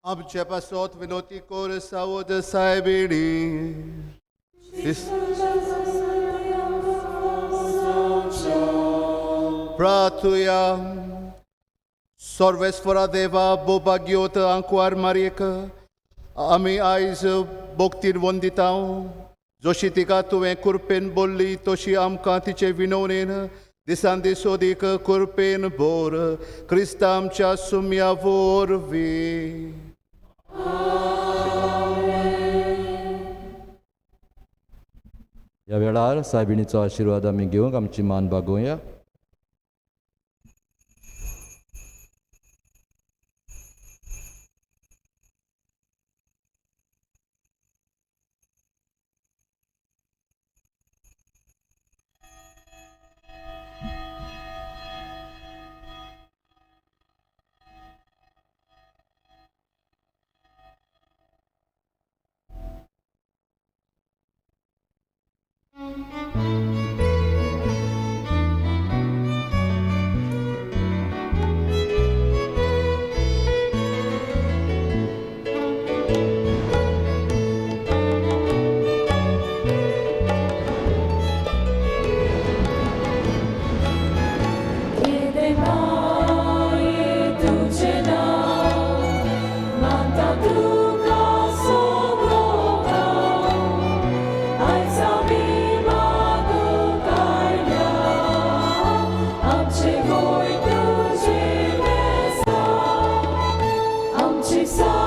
Speaker 2: आमचे पासोत विनोती कोर सावद साहेबिणी प्रार्थुया सर्वेस्वरा देवा बोबाग्योत आंकुआर मारियक आमी आयज भोक्तीर वंदितांव जशी तिका तुवें कुरपेन बोल्ली तशी आमकां तिचे विनवणेन दिसान दीस ओदीक कुरपेन बोर क्रिस्ता आमच्या सुम्या वरवीं
Speaker 9: ह्या वेळार सायबिणीचो आशिर्वाद आमी घेवंक आमची मान बागोवया.
Speaker 5: Amci